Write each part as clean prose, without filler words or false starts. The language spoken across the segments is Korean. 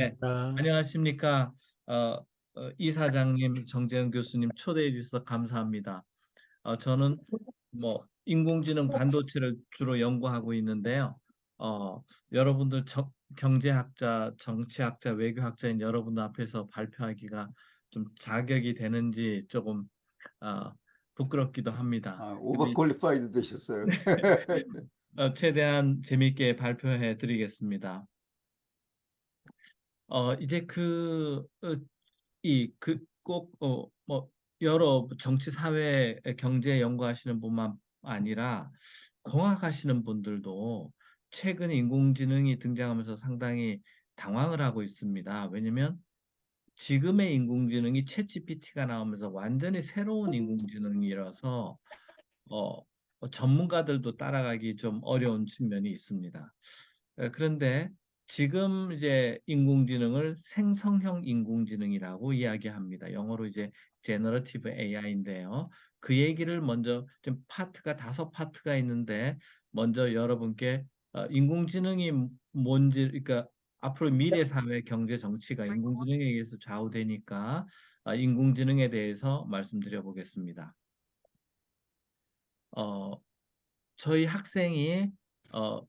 네, 아, 안녕하십니까. 이사장님, 정재현 교수님 초대해 주셔서 감사합니다. 저는 뭐 인공지능 반도체를 주로 연구하고 있는데요. 여러분들 경제학자, 정치학자, 외교학자인 여러분들 앞에서 발표하기가 좀 자격이 되는지 조금 어, 부끄럽기도 합니다. 근데 오버퀄리파이드 되셨어요. 최대한 재밌게 발표해 드리겠습니다. 이제 뭐, 여러 정치, 사회, 경제 연구하시는 분만 아니라 공학하시는 분들도 최근 인공지능이 등장하면서 상당히 당황을 하고 있습니다. 왜냐면 지금의 인공지능이 챗GPT가 나오면서 완전히 새로운 인공지능이라서 어, 전문가들도 따라가기 좀 어려운 측면이 있습니다. 그런데 지금 이제 인공지능을 생성형 인공지능이라고 이야기합니다. 영어로 이제 제너러티브 AI인데요. 그 얘기를 먼저 좀 파트가 다섯 파트가 있는데 먼저 여러분께 인공지능이 뭔지 그러니까 앞으로 미래 사회 경제 정치가 인공지능에 의해서 좌우되니까 인공지능에 대해서 말씀드려 보겠습니다. 어, 저희 학생이 어,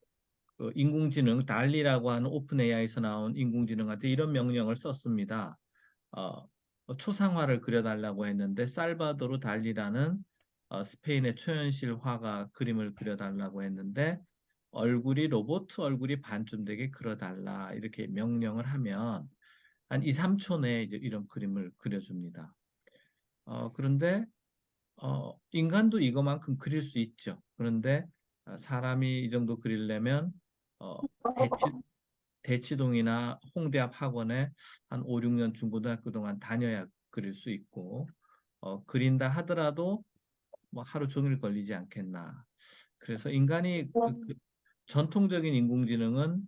인공지능 달리라고 하는 오픈 AI에서 나온 인공지능한테 이런 명령을 썼습니다. 어, 초상화를 그려달라고 했는데 살바도르 달리라는 스페인의 초현실 화가 그림을 그려달라고 했는데 얼굴이 로봇 얼굴이 반쯤 되게 그려달라 이렇게 명령을 하면 한 2, 3초 내에 이제 이런 그림을 그려줍니다. 그런데 인간도 이거만큼 그릴 수 있죠. 그런데 사람이 이 정도 그리려면 어, 대치동이나 홍대 앞 학원에 한 5, 6년 중고등학교 동안 다녀야 그릴 수 있고, 그린다 하더라도 뭐 하루 종일 걸리지 않겠나. 그래서 인간이 전통적인 인공지능은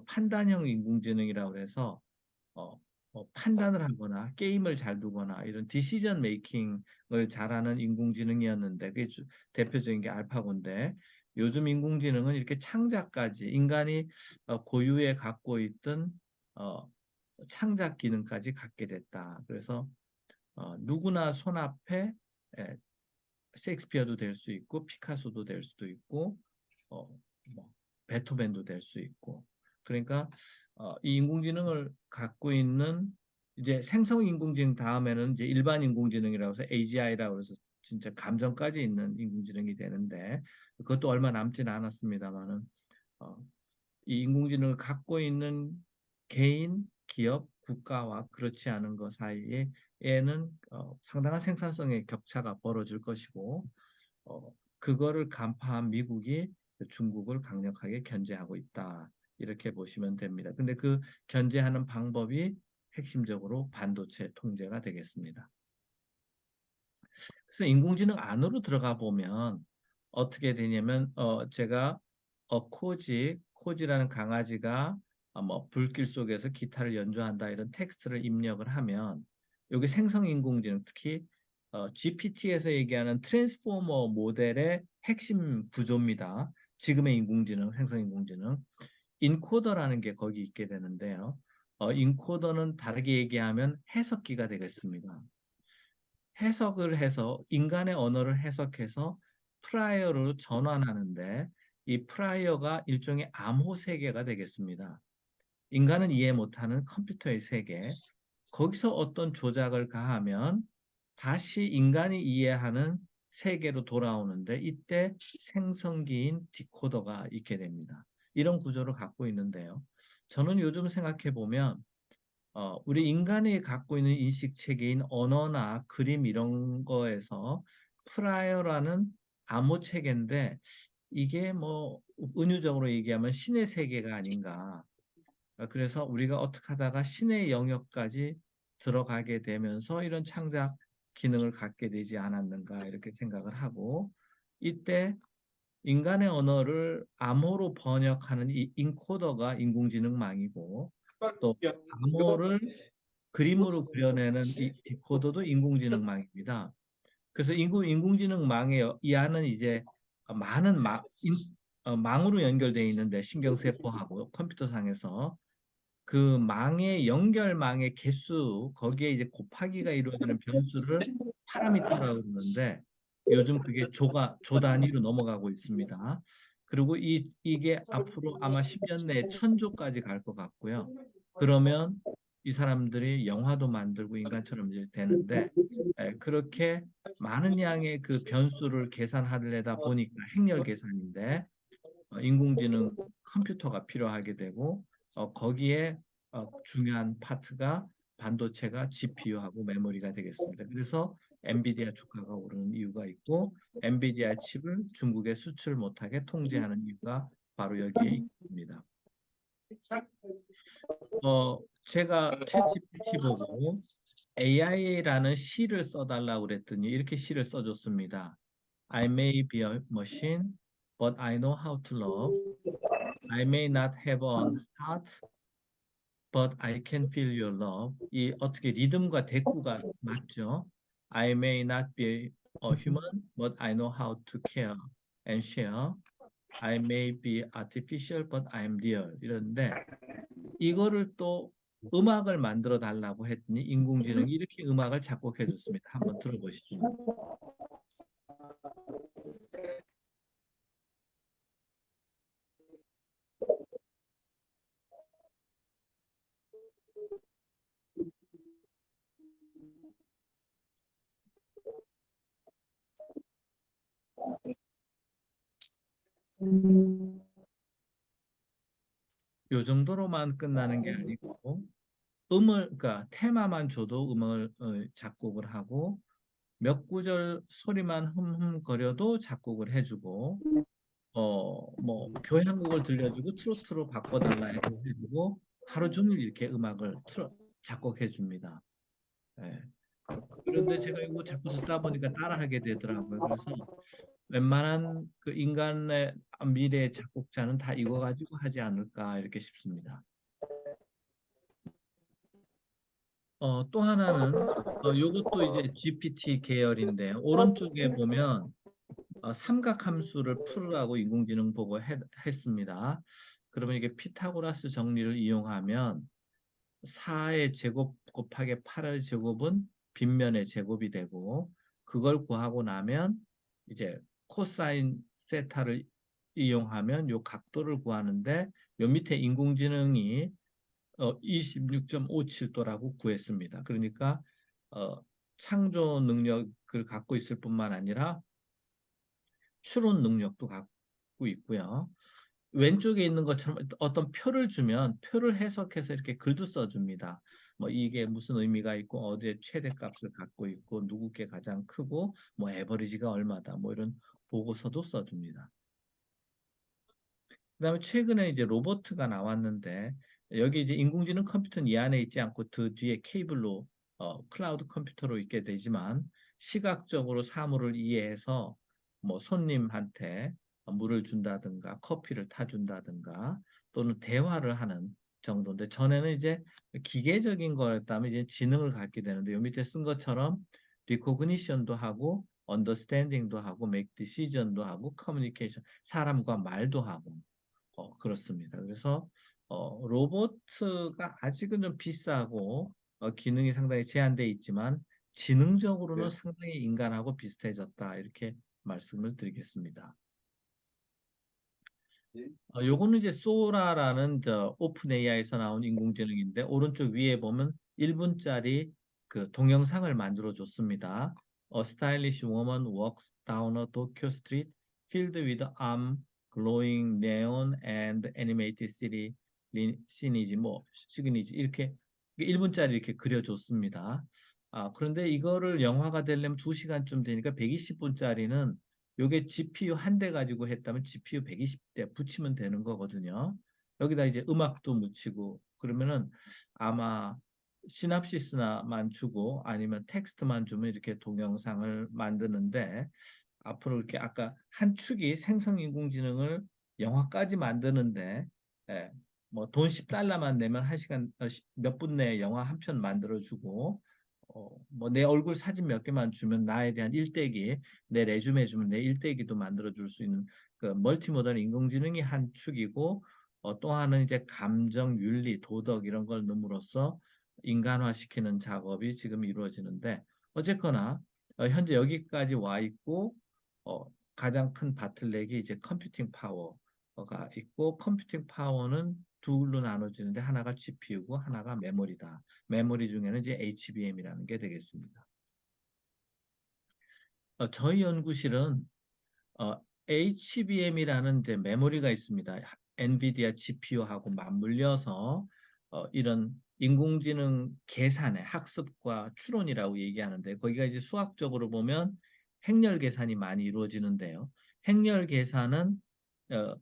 판단형 인공지능이라고 해서 판단을 하거나 게임을 잘 두거나 이런 디시전 메이킹을 잘하는 인공지능이었는데 그게 대표적인 게 알파고인데 요즘 인공지능은 이렇게 창작까지 인간이 고유에 갖고 있던 어, 창작 기능까지 갖게 됐다. 그래서 누구나 손 앞에 에, 셰익스피어도 될 수 있고 피카소도 될 수도 있고 어, 뭐 베토벤도 될 수 있고 그러니까 이 인공지능을 갖고 있는 이제 생성 인공지능 다음에는 이제 일반 인공지능이라고 해서 AGI라고 해서 진짜 감정까지 있는 인공지능이 되는데 그것도 얼마 남지는 않았습니다만은 어, 이 인공지능을 갖고 있는 개인, 기업, 국가와 그렇지 않은 것 사이에는 상당한 생산성의 격차가 벌어질 것이고 그거를 간파한 미국이 중국을 강력하게 견제하고 있다. 이렇게 보시면 됩니다. 근데 그 견제하는 방법이 핵심적으로 반도체 통제가 되겠습니다. 그래서 인공지능 안으로 들어가 보면 어떻게 되냐면 제가 코지라는 강아지가 뭐 불길 속에서 기타를 연주한다 이런 텍스트를 입력을 하면 여기 생성 인공지능 특히 GPT에서 얘기하는 트랜스포머 모델의 핵심 구조입니다. 지금의 인공지능, 생성 인공지능 인코더라는 게 거기 있게 되는데요. 인코더는 다르게 얘기하면 해석기가 되겠습니다. 해석을 해서 인간의 언어를 해석해서 프라이어로 전환하는데 이 프라이어가 일종의 암호 세계가 되겠습니다. 인간은 이해 못하는 컴퓨터의 세계. 거기서 어떤 조작을 가하면 다시 인간이 이해하는 세계로 돌아오는데 이때 생성기인 디코더가 있게 됩니다. 이런 구조를 갖고 있는데요. 저는 요즘 생각해 보면 우리 인간이 갖고 있는 인식 체계인 언어나 그림 이런 거에서 프라이어라는 암호 체계인데 이게 뭐 은유적으로 얘기하면 신의 세계가 아닌가. 그래서 우리가 어떻게 하다가 신의 영역까지 들어가게 되면서 이런 창작 기능을 갖게 되지 않았는가 이렇게 생각을 하고 이때 인간의 언어를 암호로 번역하는 이 인코더가 인공지능망이고 또 암호를 그림으로 그려내는 이 디코더도 인공지능망입니다. 그래서 인공지능망에 이 안은 이제 많은 망으로 연결되어 있는데 신경세포하고 컴퓨터상에서 그 망의 연결망의 개수 거기에 이제 곱하기가 이루어지는 변수를 파라미터라고 그러는데 요즘 그게 조 단위로 넘어가고 있습니다. 그리고 이게 앞으로 아마 10년 내에 1000조까지 갈 것 같고요. 그러면 이 사람들이 영화도 만들고 인간처럼 이제 되는데 그렇게 많은 양의 그 변수를 계산하려다 보니까 행렬 계산인데 인공지능 컴퓨터가 필요하게 되고 거기에 중요한 파트가 반도체가 GPU하고 메모리가 되겠습니다. 그래서 엔비디아 주가가 오르는 이유가 있고 엔비디아 칩을 중국에 수출 못하게 통제하는 이유가 바로 여기에 있습니다. 제가 챗GPT 보고 AI라는 시를 써달라고 그랬더니 이렇게 시를 써줬습니다. I may be a machine, but I know how to love. I may not have an heart, but I can feel your love. 이 어떻게 리듬과 대꾸가 맞죠? I may not be a human, but I know how to care and share. I may be artificial, but I'm real. 이런데 이거를 또 음악을 만들어 달라고 했더니 인공지능이 이렇게 음악을 작곡해 줬습니다. 한번 들어보시죠. 요 정도로만 끝나는 게 아니고 그러니까 테마만 줘도 음을 작곡을 하고 몇 구절 소리만 흠흠거려도 작곡을 해주고 뭐 교향곡을 들려주고 트로트로 바꿔달라 해도 해주고 하루 종일 이렇게 음악을 작곡해 줍니다. 예. 그런데 제가 이거 자꾸 듣다 보니까 따라하게 되더라고요. 그래서 웬만한 그 인간의 미래의 작곡자는 다 이거 가지고 하지 않을까 이렇게 싶습니다. 또 하나는 요것도 이제 GPT 계열인데 오른쪽에 보면 삼각함수를 풀으라고 인공지능 보고 했습니다. 그러면 이게 피타고라스 정리를 이용하면 4의 제곱 곱하기 8의 제곱은 빗면의 제곱이 되고 그걸 구하고 나면 이제 코사인 세타를 이용하면 요 각도를 구하는데 요 밑에 인공지능이 26.57도라고 구했습니다. 그러니까 어, 창조 능력을 갖고 있을 뿐만 아니라 추론 능력도 갖고 있고요. 왼쪽에 있는 것처럼 어떤 표를 주면 표를 해석해서 이렇게 글도 써줍니다. 뭐 이게 무슨 의미가 있고 어디에 최대값을 갖고 있고 누구 게 가장 크고 뭐 에버리지가 얼마다 뭐 이런 보고서도 써줍니다. 그다음에 최근에 이제 로버트가 나왔는데 여기 이제 인공지능 컴퓨터는 이 안에 있지 않고 그 뒤에 케이블로 클라우드 컴퓨터로 있게 되지만 시각적으로 사물을 이해해서 뭐 손님한테 물을 준다든가 커피를 타준다든가 또는 대화를 하는 정도인데 전에는 이제 기계적인 거였다면 이제 지능을 갖게 되는데 요 밑에 쓴 것처럼 리코그니션도 하고 언더스탠딩도 하고 make decision도 하고 커뮤니케이션 사람과 말도 하고 그렇습니다. 그래서 로봇가 아직은 좀 비싸고 기능이 상당히 제한되어 있지만 지능적으로는 네. 상당히 인간하고 비슷해졌다. 이렇게 말씀을 드리겠습니다. 네. 요거는 이제 소라라는 오픈 AI에서 나온 인공지능인데 오른쪽 위에 보면 1분짜리 그 동영상을 만들어 줬습니다. A stylish woman walks down a Tokyo street filled with arm glowing neon and animated city scenes 뭐 시그니지 이렇게 1분짜리 이렇게 그려줬습니다. 그런데 이거를 영화가 되려면 2시간쯤 되니까 120분짜리는 요게 GPU 한 대 가지고 했다면 GPU 120대 붙이면 되는 거거든요. 여기다 이제 음악도 묻히고 그러면은 아마 시납시스나만 주고 아니면 텍스트만 주면 이렇게 동영상을 만드는데 앞으로 이렇게 아까 한 축이 생성인공지능을 영화까지 만드는데 예, 뭐돈 10달러만 내면 한 시간 몇 분 내에 영화 한 편 만들어주고 뭐 내 얼굴 사진 몇 개만 주면 나에 대한 일대기 내 레주메 주면 내 일대기도 만들어 줄 수 있는 그 멀티모달 인공지능이 한 축이고 또 하나는 이제 감정, 윤리, 도덕 이런 걸 넣음으로써 인간화시키는 작업이 지금 이루어지는데 어쨌거나 현재 여기까지 와 있고 어, 가장 큰 바틀렉이 이제 컴퓨팅 파워가 있고 컴퓨팅 파워는 둘로 나눠지는데 하나가 GPU고 하나가 메모리다. 메모리 중에는 이제 HBM이라는 게 되겠습니다. 저희 연구실은 HBM이라는 이제 메모리가 있습니다. 엔비디아 GPU하고 맞물려서 이런 인공지능 계산의 학습과 추론이라고 얘기하는데 거기가 이제 수학적으로 보면 행렬 계산이 많이 이루어지는데요. 행렬 계산은 어,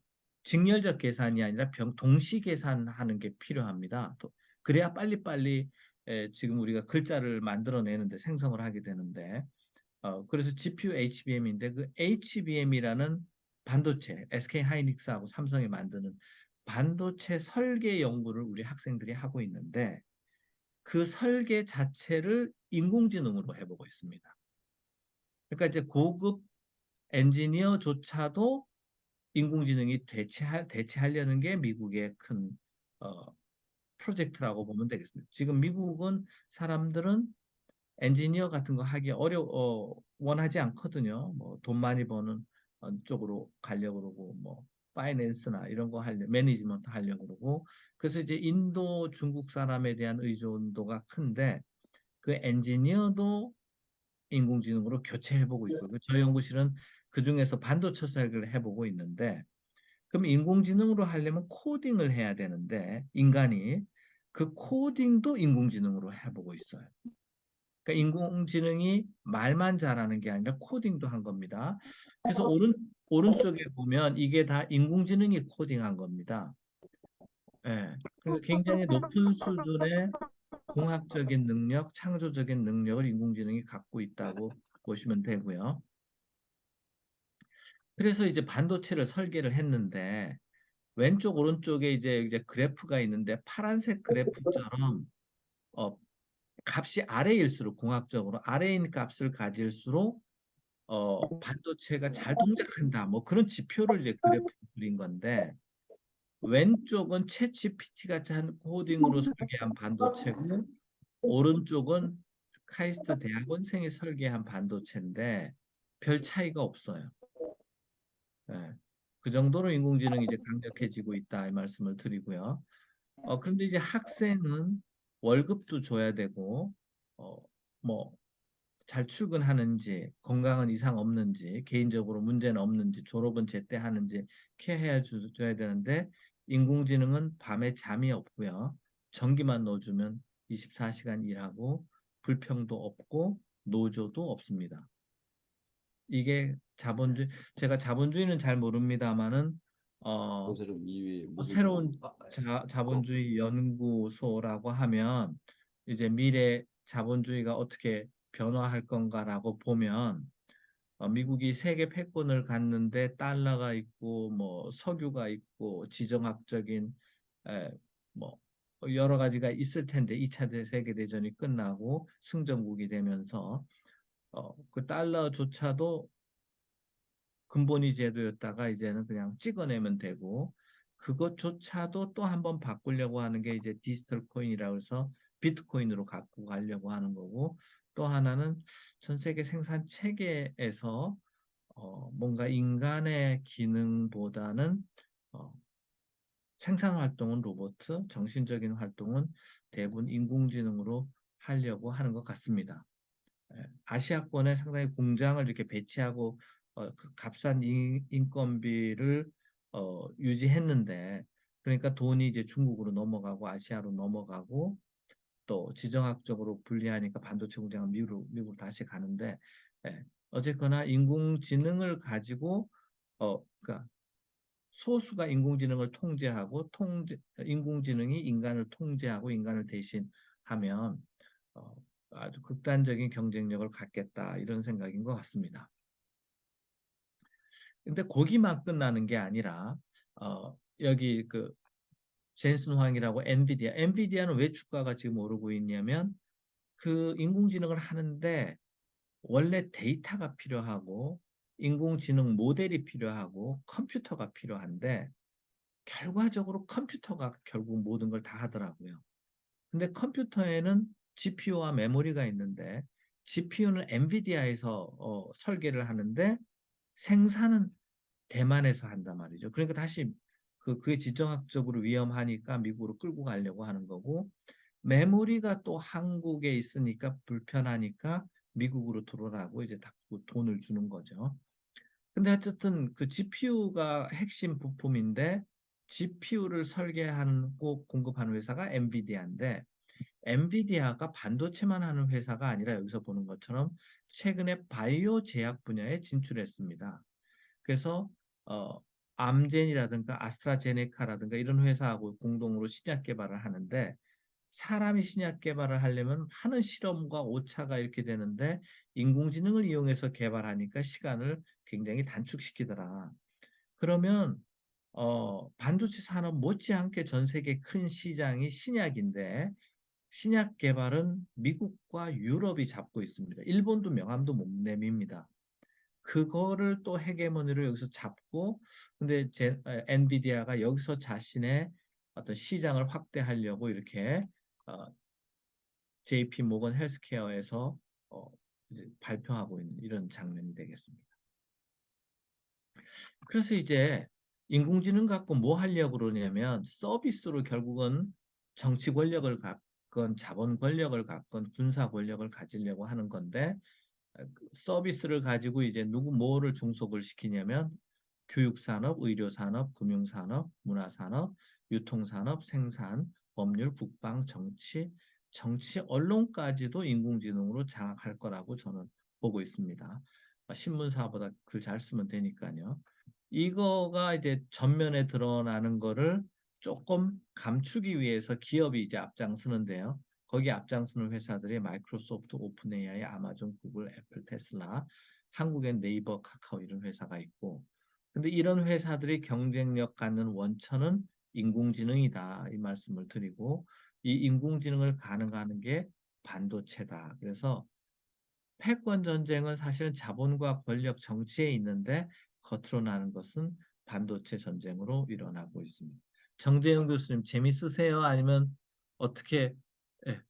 직렬적 계산이 아니라 동시 계산하는 게 필요합니다. 그래야 빨리빨리 지금 우리가 글자를 만들어내는데 생성을 하게 되는데 그래서 GPU HBM인데 그 HBM이라는 반도체, SK 하이닉스하고 삼성이 만드는 반도체 설계 연구를 우리 학생들이 하고 있는데 그 설계 자체를 인공지능으로 해보고 있습니다. 그러니까 이제 고급 엔지니어조차도 인공지능이 대체하려는 게 미국의 큰 어, 프로젝트라고 보면 되겠습니다. 지금 미국은 사람들은 엔지니어 같은 거 하기 원하지 않거든요. 뭐 돈 많이 버는 쪽으로 가려고 그러고 뭐 파이낸스나 이런 거 하려 매니지먼트 하려고 그러고 그래서 이제 인도 중국 사람에 대한 의존도가 큰데 그 엔지니어도 인공지능으로 교체해보고 있고요. 저희 연구실은 그중에서 반도체 설계를 해보고 있는데 그럼 인공지능으로 하려면 코딩을 해야 되는데 인간이 그 코딩도 인공지능으로 해보고 있어요. 그러니까 인공지능이 말만 잘하는 게 아니라 코딩도 한 겁니다. 그래서 오른쪽에 보면 이게 다 인공지능이 코딩한 겁니다. 예. 그러니까 굉장히 높은 수준의 공학적인 능력, 창조적인 능력을 인공지능이 갖고 있다고 보시면 되고요. 그래서 이제 반도체를 설계를 했는데 왼쪽 오른쪽에 이제 그래프가 있는데 파란색 그래프처럼 어, 값이 아래일수록 공학적으로 아래인 값을 가질수록 반도체가 잘 동작한다. 뭐 그런 지표를 이제 그래프 그린 건데 왼쪽은 챗GPT가 한 코딩으로 설계한 반도체고 오른쪽은 카이스트 대학원생이 설계한 반도체인데 별 차이가 없어요. 예. 그 정도로 인공지능이 이제 강력해지고 있다 이 말씀을 드리고요. 그런데 이제 학생은 월급도 줘야 되고 어, 뭐 잘 출근하는지, 건강은 이상 없는지, 개인적으로 문제는 없는지, 졸업은 제때 하는지 케어해 줘야 되는데 인공지능은 밤에 잠이 없고요. 전기만 넣어주면 24시간 일하고 불평도 없고 노조도 없습니다. 이게 제가 자본주의는 잘 모릅니다만은 어, 그것은 이외에 무슨 새로운 거? 자본주의 연구소라고 하면 이제 미래 자본주의가 어떻게 변화할 건가라고 보면 미국이 세계 패권을 갖는데 달러가 있고 뭐 석유가 있고 지정학적인 에, 뭐 여러 가지가 있을 텐데 2차 세계대전이 끝나고 승전국이 되면서 그 달러조차도 근본이 제도였다가 이제는 그냥 찍어내면 되고 그것조차도 또 한 번 바꾸려고 하는 게 이제 디지털 코인이라고 해서 비트코인으로 갖고 가려고 하는 거고 또 하나는 전 세계 생산 체계에서 뭔가 인간의 기능보다는 어, 생산 활동은 로봇, 정신적인 활동은 대부분 인공지능으로 하려고 하는 것 같습니다. 아시아권에 상당히 공장을 이렇게 배치하고 그 값싼 인건비를 유지했는데 그러니까 돈이 이제 중국으로 넘어가고 아시아로 넘어가고 또 지정학적으로 분리하니까 반도체 공장은 미국으로 다시 가는데 어쨌거나 인공지능을 가지고 그러니까 소수가 인공지능을 통제하고 인공지능이 인간을 통제하고 인간을 대신하면 어, 아주 극단적인 경쟁력을 갖겠다 이런 생각인 것 같습니다. 근데 거기만 끝나는 게 아니라 여기 그 젠슨 황이라고 엔비디아는 왜 주가가 지금 오르고 있냐면 그 인공지능을 하는데 원래 데이터가 필요하고 인공지능 모델이 필요하고 컴퓨터가 필요한데 결과적으로 컴퓨터가 결국 모든 걸 다 하더라고요. 근데 컴퓨터에는 GPU와 메모리가 있는데 GPU는 엔비디아에서 설계를 하는데 생산은 대만에서 한단 말이죠. 그러니까 다시 그게 지정학적으로 위험하니까 미국으로 끌고 가려고 하는 거고, 메모리가 또 한국에 있으니까 불편하니까 미국으로 들어오라고 이제 자꾸 돈을 주는 거죠. 근데 어쨌든 그 GPU가 핵심 부품인데 GPU를 설계하고 공급하는 회사가 엔비디아인데, 엔비디아가 반도체만 하는 회사가 아니라 여기서 보는 것처럼 최근에 바이오 제약 분야에 진출했습니다. 그래서 어, 암젠이라든가 아스트라제네카라든가 이런 회사하고 공동으로 신약 개발을 하는데, 사람이 신약 개발을 하려면 하는 실험과 오차가 이렇게 되는데 인공지능을 이용해서 개발하니까 시간을 굉장히 단축시키더라. 그러면 반도체 산업 못지않게 전 세계 큰 시장이 신약인데 신약 개발은 미국과 유럽이 잡고 있습니다. 일본도 명함도 못 내밉니다. 그거를 또 헤게모니를 여기서 잡고, 근데 엔비디아가 여기서 자신의 어떤 시장을 확대하려고 이렇게 어, JP 모건 헬스케어에서 어, 이제 발표하고 있는 이런 장면이 되겠습니다. 그래서 이제 인공지능 갖고 뭐 하려고 그러냐면 서비스로 결국은 정치 권력을 갖건 자본 권력을 갖건 군사 권력을 가지려고 하는 건데, 서비스를 가지고 이제 누구 뭐를 종속을 시키냐면 교육산업, 의료산업, 금융산업, 문화산업, 유통산업, 생산, 법률, 국방, 정치, 언론까지도 인공지능으로 장악할 거라고 저는 보고 있습니다. 신문사보다 글 잘 쓰면 되니까요. 이거가 이제 전면에 드러나는 거를 조금 감추기 위해서 기업이 이제 앞장서는데요. 거기 앞장서는 회사들이 마이크로소프트, 오픈 AI, 아마존, 구글, 애플, 테슬라, 한국엔 네이버, 카카오 이런 회사가 있고, 근데 이런 회사들이 경쟁력 갖는 원천은 인공지능이다 이 말씀을 드리고, 이 인공지능을 가능하는 게 반도체다. 그래서 패권 전쟁은 사실은 자본과 권력 정치에 있는데 겉으로 나는 것은 반도체 전쟁으로 일어나고 있습니다. 정재영 교수님 재밌으세요? 아니면 어떻게, 예,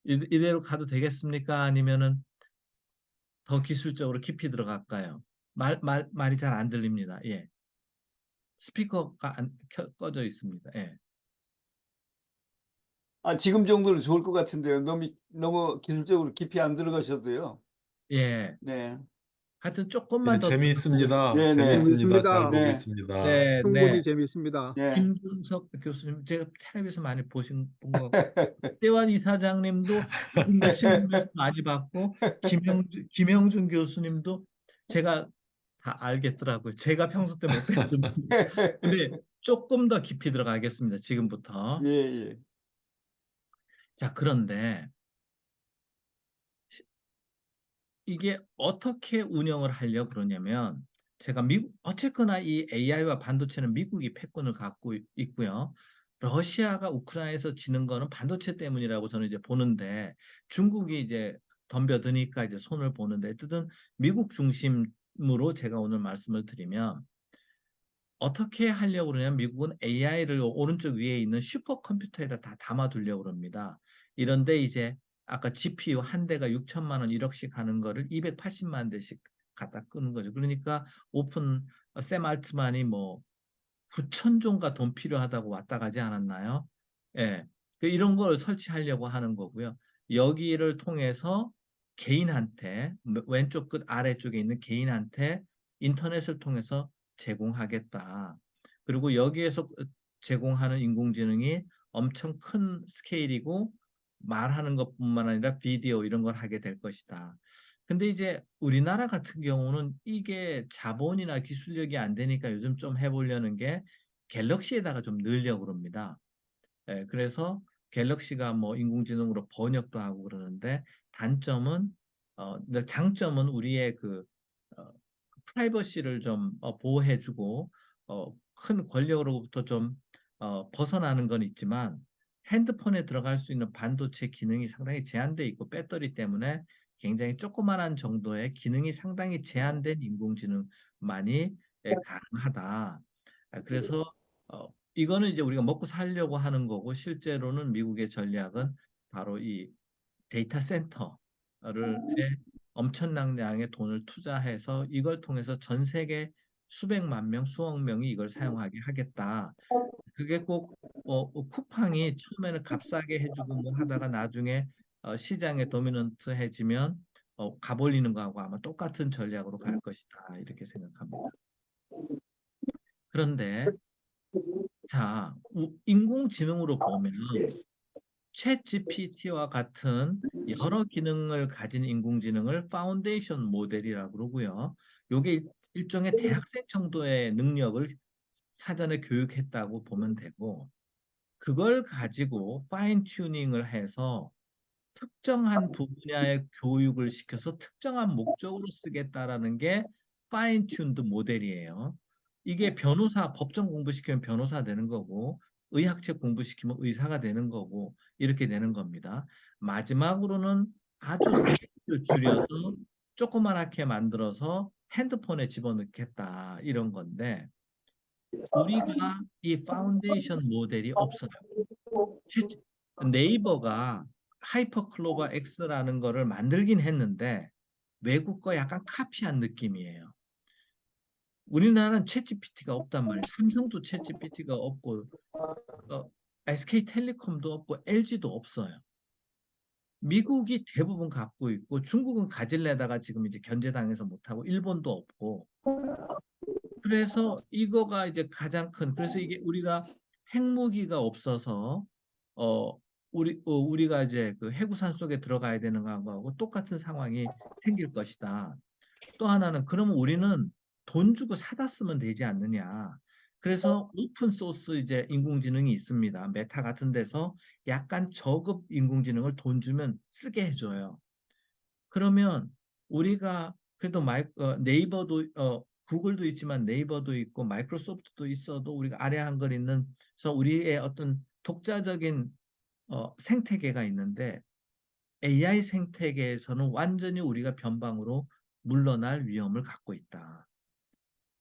이대로 가도 되겠습니까? 아니면은 더 기술적으로 깊이 들어갈까요? 말이 잘 안 들립니다. 예. 스피커가 꺼져 있습니다. 예. 지금 정도는 좋을 것 같은데요. 너무 기술적으로 깊이 안 들어가셔도요. 예. 네. 하여튼 조금만 예, 더 들어보겠습니다. 재미있습니다. 네네. 재미있습니다. 잘 재미있습니다. 보고 네. 있습니다. 네, 충분히 네. 재미있습니다. 네. 김준석 교수님, 제가 텔레비에서 많이 본 것 같고, 박대환 이사장님도 우리가 신문에서 많이 봤고, 김영준 교수님도 제가 다 알겠더라고요. 제가 평소 때 못했던 분. 근데 조금 더 깊이 들어가겠습니다. 지금부터. 예, 예. 자, 그런데 이게 어떻게 운영을 하려고 그러냐면, 제가 어쨌거나 이 AI와 반도체는 미국이 패권을 갖고 있고요. 러시아가 우크라이나에서 지는 거는 반도체 때문이라고 저는 이제 보는데, 중국이 이제 덤벼드니까 이제 손을 보는데, 어쨌든 미국 중심으로 제가 오늘 말씀을 드리면, 어떻게 하려고 그러냐면 미국은 AI를 오른쪽 위에 있는 슈퍼컴퓨터에다 다 담아두려고 그럽니다. 이런데 이제 아까 GPU 한 대가 6천만 원, 1억씩 하는 거를 280만 대씩 갖다 끄는 거죠. 그러니까 샘 알트만이 뭐 9천 종가 돈 필요하다고 왔다 가지 않았나요? 예. 이런 걸 설치하려고 하는 거고요. 여기를 통해서 개인한테, 왼쪽 끝 아래쪽에 있는 개인한테 인터넷을 통해서 제공하겠다. 그리고 여기에서 제공하는 인공지능이 엄청 큰 스케일이고 말하는 것뿐만 아니라 비디오 이런 걸 하게 될 것이다. 근데 이제 우리나라 같은 경우는 이게 자본이나 기술력이 안 되니까 요즘 좀 해보려는 게 갤럭시에다가 좀 넣으려고 그럽니다. 예, 그래서 갤럭시가 뭐 인공지능으로 번역도 하고 그러는데, 단점은 근데 장점은 우리의 어, 프라이버시를 좀 보호해주고 큰 권력으로부터 좀 벗어나는 건 있지만, 핸드폰에 들어갈 수 있는 반도체 기능이 상당히 제한돼 있고 배터리 때문에 굉장히 조그만한 정도의 기능이 상당히 제한된 인공지능만이 가능하다. 그래서 이거는 이제 우리가 먹고 살려고 하는 거고 실제로는 미국의 전략은 바로 이 데이터 센터를 엄청난 양의 돈을 투자해서 이걸 통해서 전 세계 수백만 명, 수억 명이 이걸 사용하게 하겠다. 그게 꼭 쿠팡이 처음에는 값싸게 해주고 뭐 하다가 나중에 시장에 도미넌트해지면 가버리는 거하고 아마 똑같은 전략으로 갈 것이다. 이렇게 생각합니다. 그런데 자, 인공지능으로 보면 챗 GPT와 같은 여러 기능을 가진 인공지능을 파운데이션 모델이라고 그러고요. 요게 일종의 대학생 정도의 능력을 사전에 교육했다고 보면 되고 그걸 가지고 파인 튜닝을 해서 특정한 분야의 교육을 시켜서 특정한 목적으로 쓰겠다라는 게 파인 튠드 모델이에요. 이게 변호사, 법정 공부시키면 변호사 되는 거고, 의학책 공부시키면 의사가 되는 거고, 이렇게 되는 겁니다. 마지막으로는 아주 사이즈를 줄여서 조그맣게 만들어서 핸드폰에 집어넣겠다, 이런 건데, 우리가 이 파운데이션 모델이 없어요. 실제 네이버가 하이퍼클로버 X라는 거를 만들긴 했는데 외국 거 약간 카피한 느낌이에요. 우리나라는 챗GPT가 없단 말이에요. 삼성도 챗GPT가 없고 SK텔레콤도 없고 LG도 없어요. 미국이 대부분 갖고 있고 중국은 가질래다가 지금 이제 견제당해서 못하고 일본도 없고 그래서 이거가 이제 가장 큰 그래서 이게 우리가 핵무기가 없어서 어 우리가 이제 그 해구산 속에 들어가야 되는 거하고 똑같은 상황이 생길 것이다. 또 하나는 그러면 우리는 돈 주고 사다 쓰면 되지 않느냐. 그래서 오픈 소스 이제 인공지능이 있습니다. 메타 같은 데서 약간 저급 인공지능을 돈 주면 쓰게 해줘요. 그러면 우리가 그래도 네이버도 구글도 있지만 네이버도 있고 마이크로소프트도 있어도 우리가 아래 한글 있는 그래서 우리의 어떤 독자적인 생태계가 있는데 AI 생태계에서는 완전히 우리가 변방으로 물러날 위험을 갖고 있다.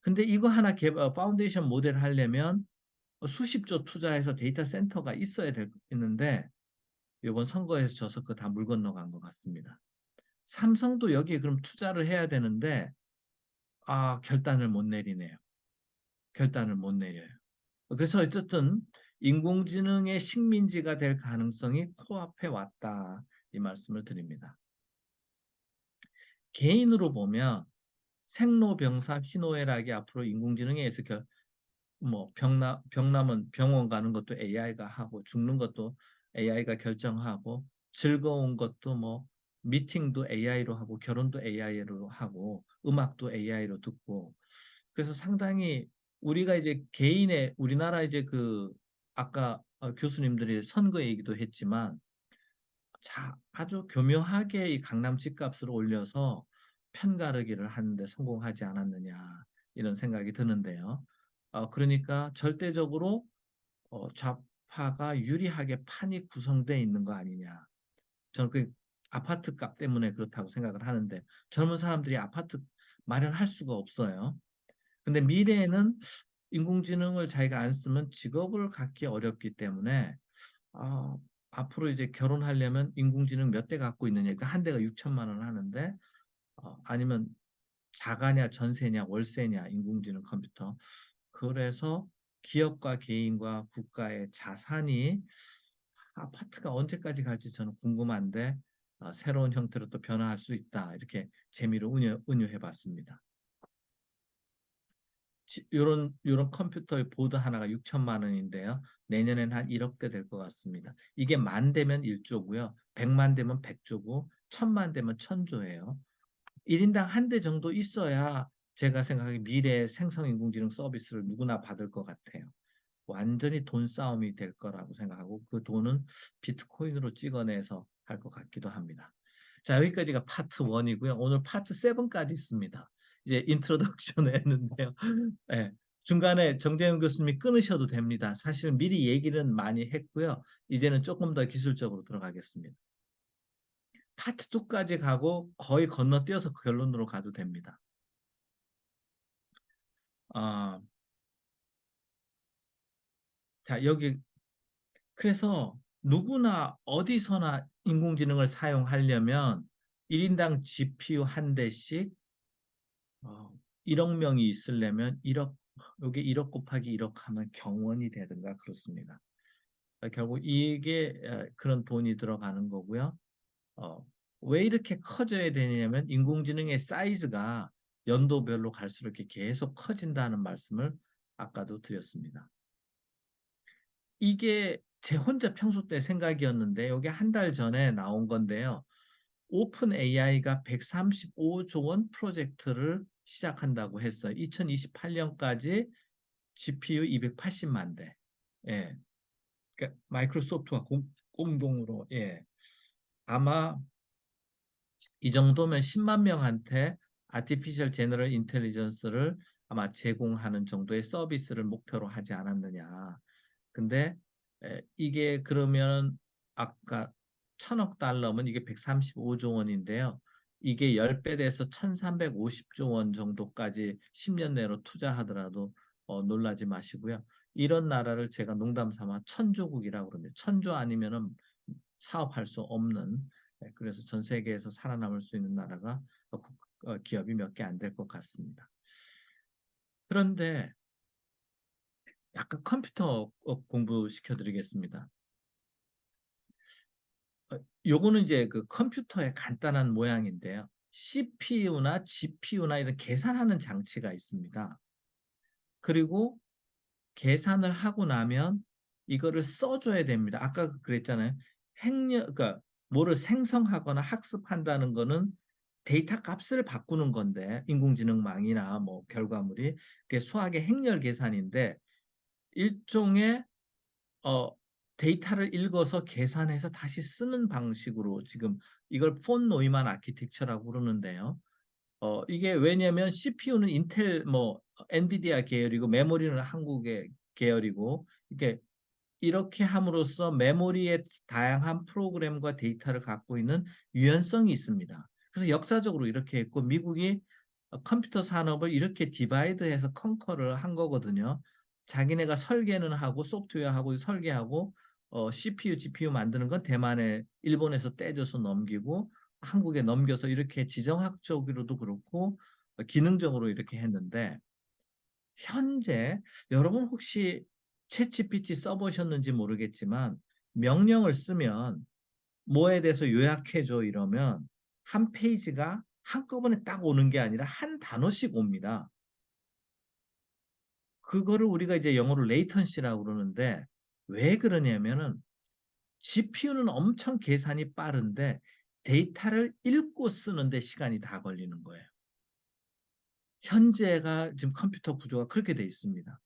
근데 이거 하나 파운데이션 모델을 하려면 수십조 투자해서 데이터 센터가 있는데 이번 선거에서 져서 그거 다 물 건너간 것 같습니다. 삼성도 여기에 그럼 투자를 해야 되는데 결단을 못 내리네요. 결단을 못 내려요. 그래서 어쨌든 인공지능의 식민지가 될 가능성이 코앞에 왔다. 이 말씀을 드립니다. 개인으로 보면 생로병사 희노애락이 앞으로 인공지능에 의해서 뭐 병나면 병원 가는 것도 AI가 하고 죽는 것도 AI가 결정하고 즐거운 것도 뭐 미팅도 AI로 하고 결혼도 AI로 하고 음악도 AI로 듣고 그래서 상당히 우리가 이제 개인의 우리나라 이제 그 아까 교수님들이 선거 얘기도 했지만 아주 교묘하게 이 강남 집값을 올려서 편가르기를 하는데 성공하지 않았느냐 이런 생각이 드는데요. 그러니까 절대적으로 좌파가 유리하게 판이 구성되어 있는 거 아니냐. 저는 그 아파트 값 때문에 그렇다고 생각을 하는데 젊은 사람들이 아파트 마련할 수가 없어요. 근데 미래에는 인공지능을 자기가 안 쓰면 직업을 갖기 어렵기 때문에 아, 앞으로 이제 결혼하려면 인공지능 몇 대 갖고 있느냐. 그 한 대가 6천만 원 하는데 아니면 자가냐 전세냐 월세냐 인공지능 컴퓨터. 그래서 기업과 개인과 국가의 자산이 아파트가 언제까지 갈지 저는 궁금한데 새로운 형태로 또 변화할 수 있다. 이렇게 재미로 은유해 봤습니다. 요런 컴퓨터의 보드 하나가 6천만 원인데요. 내년에는 한 1억 대 될 것 같습니다. 이게 만 대면 1조고요. 100만 대면 100조고 1000만 대면 1000조예요. 1인당 한 대 정도 있어야 제가 생각하기에 미래 생성인공지능 서비스를 누구나 받을 것 같아요. 완전히 돈 싸움이 될 거라고 생각하고 그 돈은 비트코인으로 찍어내서 할 것 같기도 합니다. 자, 여기까지가 파트 1이고요. 오늘 파트 7까지 있습니다. 이제 인트로덕션 했는데요. 네, 중간에 정재윤 교수님이 끊으셔도 됩니다. 사실은 미리 얘기는 많이 했고요. 이제는 조금 더 기술적으로 들어가겠습니다. 파트 2까지 가고 거의 건너뛰어서 결론으로 가도 됩니다. 아, 자, 여기 그래서 누구나 어디서나 인공지능을 사용하려면 1인당 GPU 한 대씩 1억 명이 있으려면 1억, 여기 1억 곱하기 1억 하면 경원이 되든가 그렇습니다. 결국 이게 그런 돈이 들어가는 거고요. 어, 왜 이렇게 커져야 되냐면 인공지능의 사이즈가 연도별로 갈수록 이렇게 계속 커진다는 말씀을 아까도 드렸습니다. 이게 제 혼자 평소 때 생각이었는데 여기 한 달 전에 나온 건데요. 오픈 AI가 135조 원 프로젝트를 시작한다고 했어요. 2028년까지 GPU 280만 대. 예. 그러니까 마이크로소프트와 공동으로 예. 아마 이 정도면 10만 명한테 아티피셜 제너럴 인텔리전스를 아마 제공하는 정도의 서비스를 목표로 하지 않았느냐. 근데 이게 그러면 아까 1,000억 달러면 이게 135조 원인데요. 이게 10배 돼서 1,350조 원 정도까지 10년 내로 투자하더라도 놀라지 마시고요. 이런 나라를 제가 농담 삼아 천조국이라고 그럽니다. 천조 아니면은 사업할 수 없는 그래서 전 세계에서 살아남을 수 있는 나라가 기업이 몇 개 안 될 것 같습니다. 그런데 약간 컴퓨터 공부 시켜드리겠습니다. 요거는 이제 그 컴퓨터의 간단한 모양인데요. CPU나 GPU나 이런 계산하는 장치가 있습니다. 그리고 계산을 하고 나면 이거를 써줘야 됩니다. 아까 그랬잖아요. 그러니까 뭐를 생성하거나 학습한다는 거는 데이터 값을 바꾸는 건데 인공지능망이나 뭐 결과물이 그게 수학의 행렬 계산인데 일종의 어, 데이터를 읽어서 계산해서 다시 쓰는 방식으로 지금 이걸 폰 노이만 아키텍처라고 부르는데요. 이게 왜냐면 CPU는 인텔 뭐 엔비디아 계열이고 메모리는 한국의 계열이고 이렇게 함으로써 메모리의 다양한 프로그램과 데이터를 갖고 있는 유연성이 있습니다. 그래서 역사적으로 이렇게 했고 미국이 컴퓨터 산업을 이렇게 디바이드해서 컨커를 한 거거든요. 자기네가 설계는 하고 소프트웨어하고 설계하고 CPU, GPU 만드는 건 대만에 일본에서 떼줘서 넘기고 한국에 넘겨서 이렇게 지정학적으로도 그렇고 기능적으로 이렇게 했는데 현재 여러분 혹시 챗GPT 써보셨는지 모르겠지만 명령을 쓰면 뭐에 대해서 요약해줘 이러면 한 페이지가 한꺼번에 딱 오는 게 아니라 한 단어씩 옵니다. 그거를 우리가 이제 영어로 레이턴시라고 그러는데 왜 그러냐면은 GPU는 엄청 계산이 빠른데 데이터를 읽고 쓰는데 시간이 다 걸리는 거예요. 현재가 지금 컴퓨터 구조가 그렇게 돼 있습니다.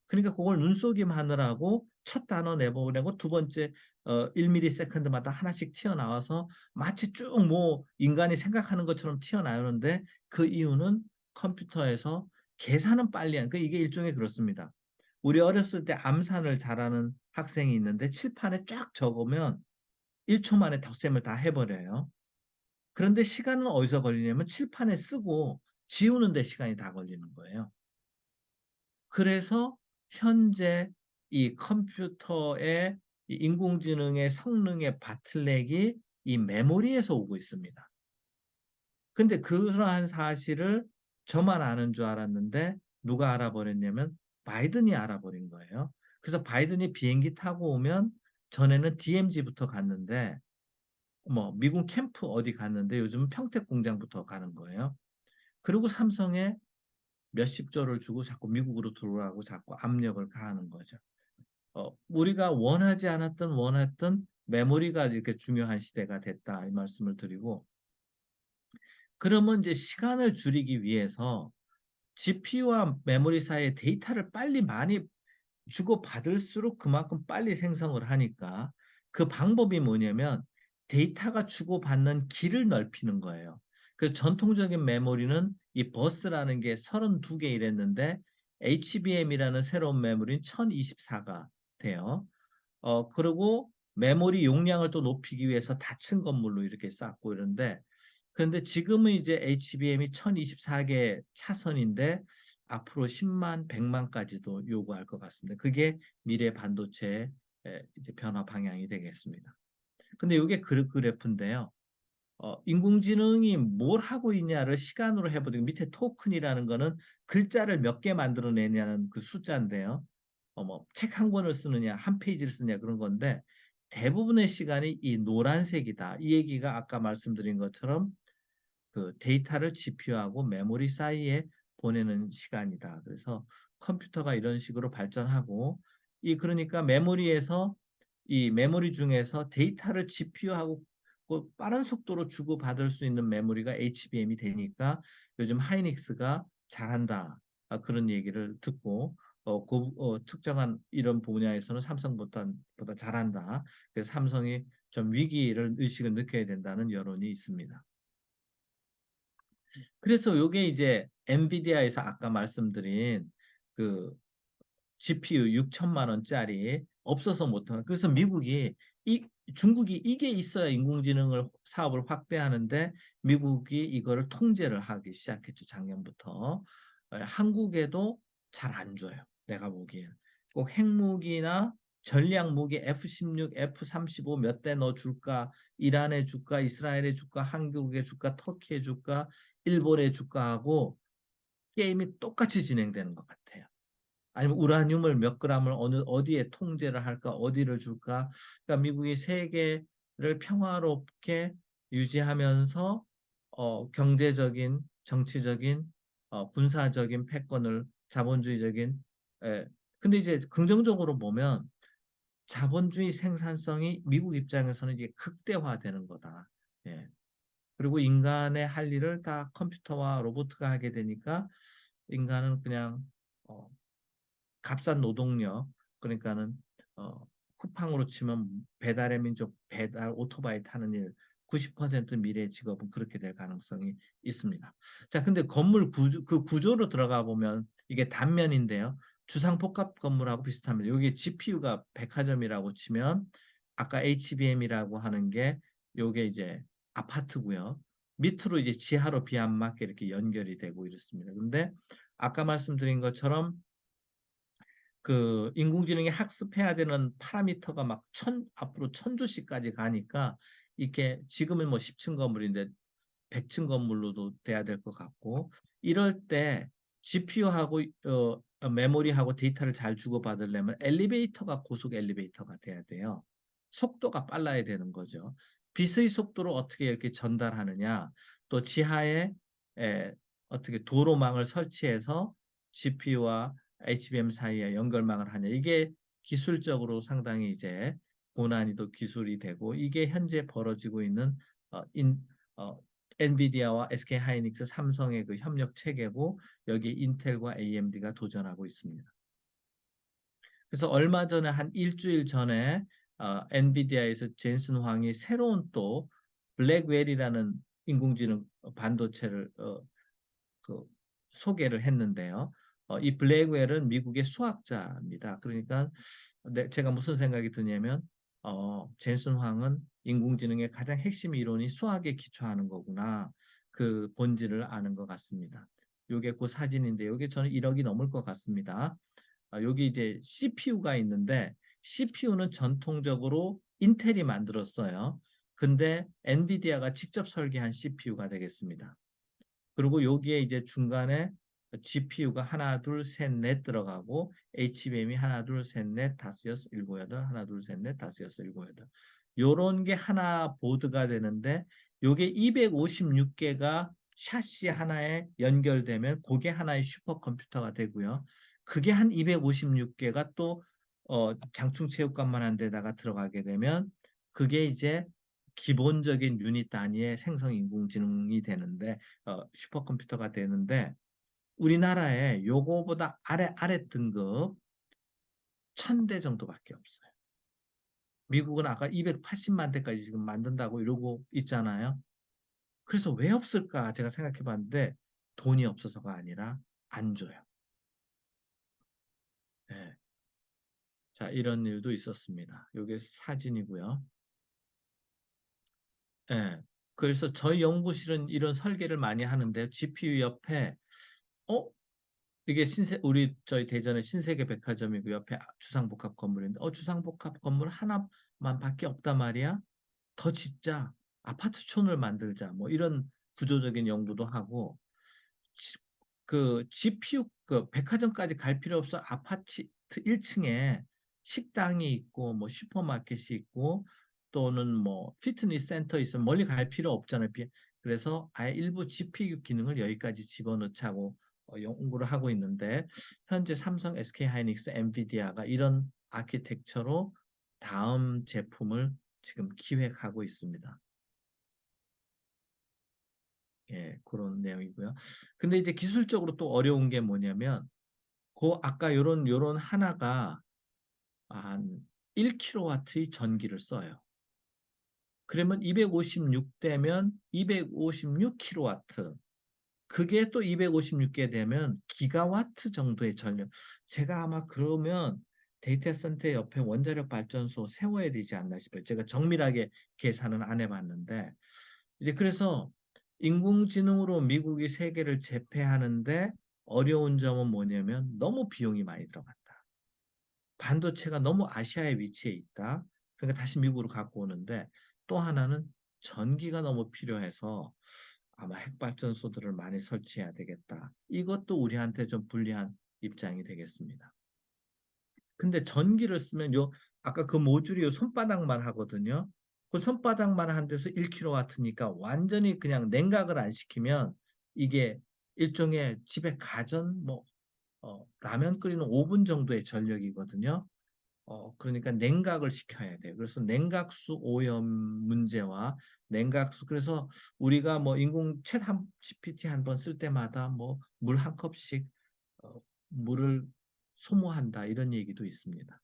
그러니까 그걸 눈속임 하느라고 첫 단어 내보내고 두 번째 1ms마다 하나씩 튀어나와서 마치 쭉 뭐 인간이 생각하는 것처럼 튀어나오는데 그 이유는 컴퓨터에서 계산은 빨리 그 이게 일종의 그렇습니다. 우리 어렸을 때 암산을 잘하는 학생이 있는데 칠판에 쫙 적으면 1초 만에 덧셈을 다 해버려요. 그런데 시간은 어디서 걸리냐면 칠판에 쓰고 지우는 데 시간이 다 걸리는 거예요. 그래서 현재 이 컴퓨터의 이 인공지능의 성능의 바틀렉이 이 메모리에서 오고 있습니다. 근데 그러한 사실을 저만 아는 줄 알았는데 누가 알아버렸냐면 바이든이 알아버린 거예요. 그래서 바이든이 비행기 타고 오면 전에는 DMZ부터 갔는데 뭐 미군 캠프 어디 갔는데 요즘은 평택 공장부터 가는 거예요. 그리고 삼성에 몇십 조를 주고 자꾸 미국으로 들어오라고 자꾸 압력을 가하는 거죠. 우리가 원했던 메모리가 이렇게 중요한 시대가 됐다 이 말씀을 드리고 그러면 이제 시간을 줄이기 위해서 GPU와 메모리 사이에 데이터를 빨리 많이 주고받을수록 그만큼 빨리 생성을 하니까 그 방법이 뭐냐면 데이터가 주고받는 길을 넓히는 거예요. 그 전통적인 메모리는 이 버스라는 게 32개 이랬는데 HBM이라는 새로운 메모리는 1024가 돼요. 그리고 메모리 용량을 또 높이기 위해서 닫힌 건물로 이렇게 쌓고 이런데 그런데 지금은 이제 HBM이 1024개 차선인데 앞으로 10만, 100만까지도 요구할 것 같습니다. 그게 미래 반도체의 이제 변화 방향이 되겠습니다. 근데 이게 그래프인데요. 인공지능이 뭘 하고 있냐를 시간으로 해보면 밑에 토큰이라는 거는 글자를 몇 개 만들어내냐는 그 숫자인데요. 뭐 책 한 권을 쓰느냐, 한 페이지를 쓰느냐 그런 건데 대부분의 시간이 이 노란색이다. 이 얘기가 아까 말씀드린 것처럼 그 데이터를 GPU하고 메모리 사이에 보내는 시간이다. 그래서 컴퓨터가 이런 식으로 발전하고 그러니까 메모리에서 이 메모리 중에서 데이터를 GPU하고 빠른 속도로 주고받을 수 있는 메모리가 HBM이 되니까 요즘 하이닉스가 잘한다. 그런 얘기를 듣고 특정한 이런 분야에서는 삼성보다 잘한다. 그래서 삼성이 좀 위기를 의식을 느껴야 된다는 여론이 있습니다. 그래서 요게 이제 엔비디아에서 아까 말씀드린 그 GPU 6천만 원짜리 없어서 못하는 그래서 미국이 중국이 이게 있어야 인공지능을 사업을 확대하는데 미국이 이거를 통제를 하기 시작했죠. 작년부터. 한국에도 잘 안 줘요. 내가 보기엔. 꼭 핵무기나 전략무기 F-16, F-35 몇 대 넣어줄까? 이란에 줄까? 이스라엘에 줄까? 한국에 줄까? 터키에 줄까? 일본의 주가하고 게임이 똑같이 진행되는 것 같아요. 아니면 우라늄을 몇 그램을 어디에 통제를 할까, 어디를 줄까. 그러니까 미국이 세계를 평화롭게 유지하면서 경제적인, 정치적인, 군사적인 패권을 자본주의적인. 에, 근데 이제 긍정적으로 보면 자본주의 생산성이 미국 입장에서는 이게 극대화되는 거다. 예. 그리고 인간의 할 일을 다 컴퓨터와 로봇가 하게 되니까 인간은 그냥 어, 값싼 노동력 그러니까는 어, 쿠팡으로 치면 배달의 민족 배달 오토바이 타는 일 90% 미래 직업은 그렇게 될 가능성이 있습니다. 자, 근데 건물 그 구조로 들어가 보면 이게 단면인데요. 주상복합 건물하고 비슷합니다. 여기 GPU가 백화점이라고 치면 아까 HBM이라고 하는 게 요게 이제 아파트고요. 밑으로 이제 지하로 비 안 맞게 이렇게 연결이 되고 이렇습니다. 근데 아까 말씀드린 것처럼 그 인공지능이 학습해야 되는 파라미터가 막 앞으로 1000조씩까지 가니까 이게 지금은 뭐 10층 건물인데 100층 건물로도 돼야 될 것 같고 이럴 때 GPU하고 메모리하고 데이터를 잘 주고받으려면 엘리베이터가 고속 엘리베이터가 돼야 돼요. 속도가 빨라야 되는 거죠. 빛의 속도로 어떻게 이렇게 전달하느냐 또 지하에 어떻게 도로망을 설치해서 GPU와 HBM 사이에 연결망을 하냐 이게 기술적으로 상당히 이제 고난이도 기술이 되고 이게 현재 벌어지고 있는 어, 인, 어, 엔비디아와 SK 하이닉스, 삼성의 그 협력 체계고 여기 인텔과 AMD가 도전하고 있습니다. 그래서 얼마 전에 한 일주일 전에 엔비디아에서 젠슨 황이 새로운 또 블랙웰이라는 인공지능 반도체를 그 소개를 했는데요. 이 블랙웰은 미국의 수학자입니다. 그러니까 제가 무슨 생각이 드냐면 젠슨 황은 인공지능의 가장 핵심 이론이 수학에 기초하는 거구나. 그 본질을 아는 것 같습니다. 요게 그 사진인데 요게 저는 1억이 넘을 것 같습니다. 여기 이제 CPU가 있는데 CPU는 전통적으로 인텔이 만들었어요. 근데 엔비디아가 직접 설계한 CPU가 되겠습니다. 그리고 여기에 이제 중간에 GPU가 하나, 둘, 셋, 넷 들어가고 HBM이 하나, 둘, 셋, 넷, 다섯, 여섯, 일곱, 여덟, 하나, 둘, 셋, 넷, 다섯, 여섯, 일곱, 여덟. 요런 게 하나 보드가 되는데 요게 256개가 샤시 하나에 연결되면 그게 하나의 슈퍼컴퓨터가 되고요. 그게 한 256개가 또 장충 체육관만 한 데다가 들어가게 되면 그게 이제 기본적인 유닛 단위의 생성 인공지능이 되는데 슈퍼컴퓨터가 되는데 우리나라에 요거보다 아래 등급 1000대 정도밖에 없어요. 미국은 아까 280만 대까지 지금 만든다고 이러고 있잖아요. 그래서 왜 없을까 제가 생각해 봤는데 돈이 없어서가 아니라 안 줘요. 네. 자, 이런 일도 있었습니다. 요게 사진이고요. 예. 그래서 저희 연구실은 이런 설계를 많이 하는데 GPU 옆에 어 이게 저희 대전의 신세계 백화점이고 옆에 주상복합 건물인데, 주상복합 건물 하나만밖에 없단 말이야. 더 짓자. 아파트촌을 만들자. 뭐 이런 구조적인 연구도 하고, 지- 그 GPU 그 백화점까지 갈 필요 없어. 아파트 1층에 식당이 있고 뭐 슈퍼마켓이 있고 또는 뭐 피트니스 센터 있으면 멀리 갈 필요 없잖아요. 그래서 아예 일부 GPU 기능을 여기까지 집어넣자고 연구를 하고 있는데, 현재 삼성, SK하이닉스, 엔비디아가 이런 아키텍처로 다음 제품을 지금 기획하고 있습니다. 예, 그런 내용이고요. 근데 이제 기술적으로 또 어려운 게 뭐냐면, 아까 요런 하나가 한 1kW의 전기를 써요. 그러면 256대면 256kW. 그게 또 256개 되면 기가와트 정도의 전력. 제가 아마 그러면 데이터 센터 옆에 원자력 발전소 세워야 되지 않나 싶어요. 제가 정밀하게 계산은 안 해봤는데. 이제 그래서 인공지능으로 미국이 세계를 제패하는데 어려운 점은 뭐냐면 너무 비용이 많이 들어간다. 반도체가 너무 아시아에 위치해 있다. 그러니까 다시 미국으로 갖고 오는데, 또 하나는 전기가 너무 필요해서 아마 핵발전소들을 많이 설치해야 되겠다. 이것도 우리한테 좀 불리한 입장이 되겠습니다. 근데 전기를 쓰면 아까 그 모듈이 손바닥만 하거든요. 그 손바닥만 한 데서 1kW니까 완전히 그냥 냉각을 안 시키면 이게 일종의 집에 가전 라면 끓이는 5분 정도의 전력이거든요. 그러니까 냉각을 시켜야 돼요. 그래서 냉각수 오염 문제와 그래서 우리가 뭐 GPT 한 번 쓸 때마다 뭐 물 한 컵씩 물을 소모한다 이런 얘기도 있습니다.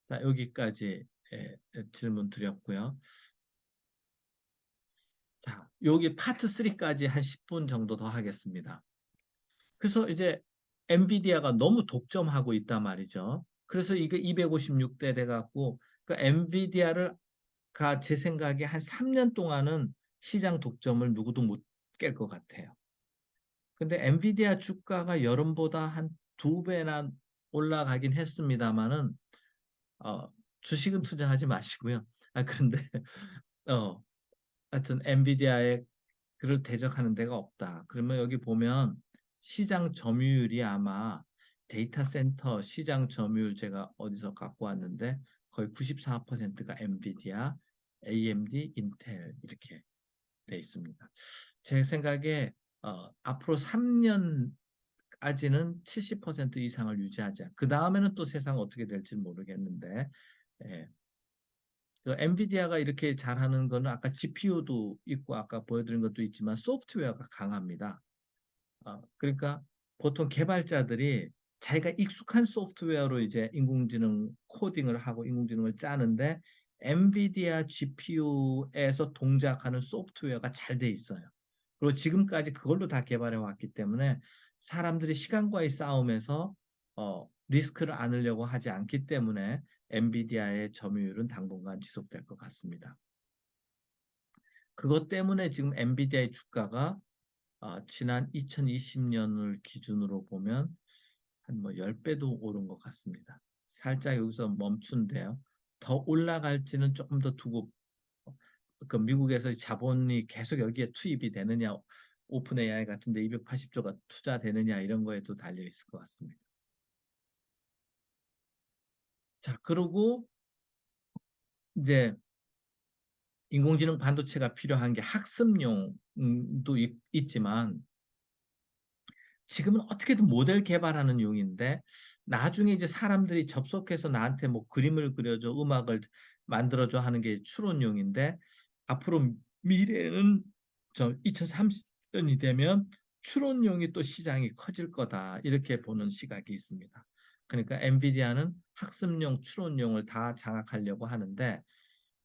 자, 여기까지 질문 드렸고요. 자, 여기 파트 3까지 한 10분 정도 더 하겠습니다. 그래서 이제 엔비디아가 너무 독점하고 있단 말이죠. 그래서 이게 256대 돼갖고 그 엔비디아를 제 생각에 한 3년 동안은 시장 독점을 누구도 못 깰 것 같아요. 근데 엔비디아 주가가 여름보다 한 2배나 올라가긴 했습니다만은 어, 주식은 투자하지 마시고요. 그런데 어, 하여튼 엔비디아에 그를 대적하는 데가 없다. 그러면 여기 보면 시장 점유율이 아마 데이터 센터 시장 점유율 제가 어디서 갖고 왔는데 거의 94%가 엔비디아, AMD, 인텔 이렇게 돼 있습니다. 제 생각에 앞으로 3년까지는 70% 이상을 유지하자. 그 다음에는 또 세상 어떻게 될지 모르겠는데, 예. 엔비디아가 이렇게 잘하는 거는 아까 GPU도 있고 아까 보여드린 것도 있지만 소프트웨어가 강합니다. 그러니까 보통 개발자들이 자기가 익숙한 소프트웨어로 이제 인공지능 코딩을 하고 인공지능을 짜는데 엔비디아 GPU에서 동작하는 소프트웨어가 잘 돼 있어요. 그리고 지금까지 그걸로 다 개발해 왔기 때문에 사람들이 시간과의 싸움에서 리스크를 안으려고 하지 않기 때문에 엔비디아의 점유율은 당분간 지속될 것 같습니다. 그것 때문에 지금 엔비디아의 주가가 지난 2020년을 기준으로 보면 한 뭐 10배도 오른 것 같습니다. 살짝 여기서 멈춘데요. 더 올라갈지는 조금 더 두고, 그 미국에서 자본이 계속 여기에 투입이 되느냐, 오픈 AI 같은데 280조가 투자되느냐 이런 거에도 달려 있을 것 같습니다. 자, 그리고 이제 인공지능 반도체가 필요한 게 학습용도 있지만 지금은 어떻게든 모델 개발하는 용인데 나중에 이제 사람들이 접속해서 나한테 뭐 그림을 그려줘, 음악을 만들어줘 하는 게 추론용인데 앞으로 미래는 2030년이 되면 추론용이 또 시장이 커질 거다. 이렇게 보는 시각이 있습니다. 그러니까 엔비디아는 학습용, 추론용을 다 장악하려고 하는데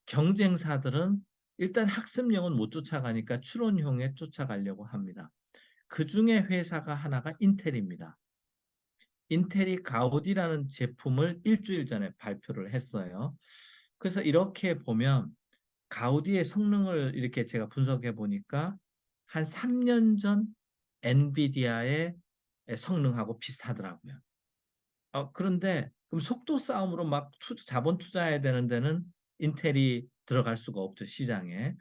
경쟁사들은 일단 학습용은 못 쫓아가니까 추론용에 쫓아가려고 합니다. 그 중에 회사가 하나가 인텔입니다. 인텔이 가우디라는 제품을 일주일 전에 발표를 했어요. 그래서 이렇게 보면 가우디의 성능을 이렇게 제가 분석해 보니까 한 3년 전 엔비디아의 성능하고 비슷하더라고요. 그런데 그럼 속도 싸움으로 막 자본 투자해야 되는 데는 인텔이 들어갈 수가 없죠, 시장에.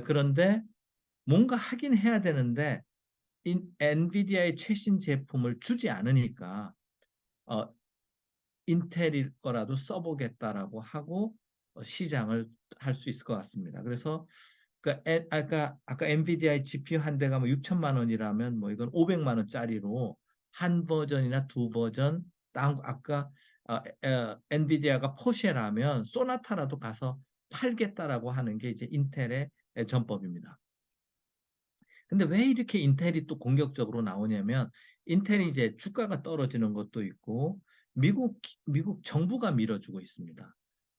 그런데 뭔가 하긴 해야 되는데 엔비디아의 최신 제품을 주지 않으니까 어, 인텔일 거라도 써보겠다라고 하고 시장을 할 수 있을 것 같습니다. 그래서 아까 엔비디아의 GPU 한 대가 뭐 6천만 원이라면 뭐 이건 500만 원짜리로 한 버전이나 두 버전 아까 엔비디아가 포쉐라면 소나타라도 가서 팔겠다라고 하는 게 이제 인텔의 전법입니다. 근데 왜 이렇게 인텔이 또 공격적으로 나오냐면 인텔이 이제 주가가 떨어지는 것도 있고 미국 정부가 밀어주고 있습니다.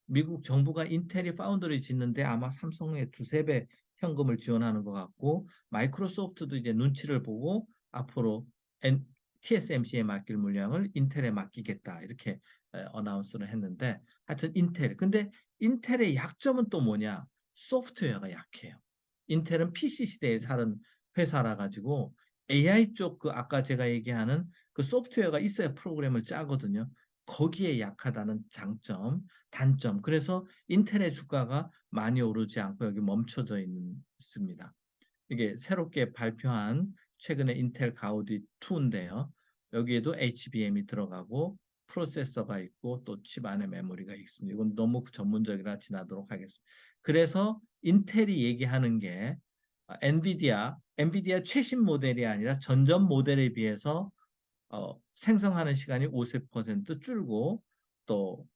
미국 정부가 인텔이 파운드리 짓는데 아마 삼성의 두세 배 현금을 지원하는 것 같고 마이크로소프트도 이제 눈치를 보고 앞으로 TSMC에 맡길 물량을 인텔에 맡기겠다 이렇게 어나운스를 했는데 하여튼 인텔 근데 인텔의 약점은 또 뭐냐 소프트웨어가 약해요. 인텔은 PC 시대에 살은 회사라 가지고 AI 쪽 그 아까 제가 얘기하는 그 소프트웨어가 있어야 프로그램을 짜거든요. 거기에 약하다는 장점, 단점. 그래서 인텔의 주가가 많이 오르지 않고 여기 멈춰져 있습니다. 이게 새롭게 발표한 최근에 인텔 가우디 2인데요. 여기에도 HBM이 들어가고 프로세서가 있고 또 칩 안에 메모리가 있습니다. 이건 너무 전문적이라 지나도록 하겠습니다. 그래서 인텔이 얘기하는 게 엔비디아 최신 모델이 아니라 전전 모델에 비해서 생성하는 시간이 50% 줄고 또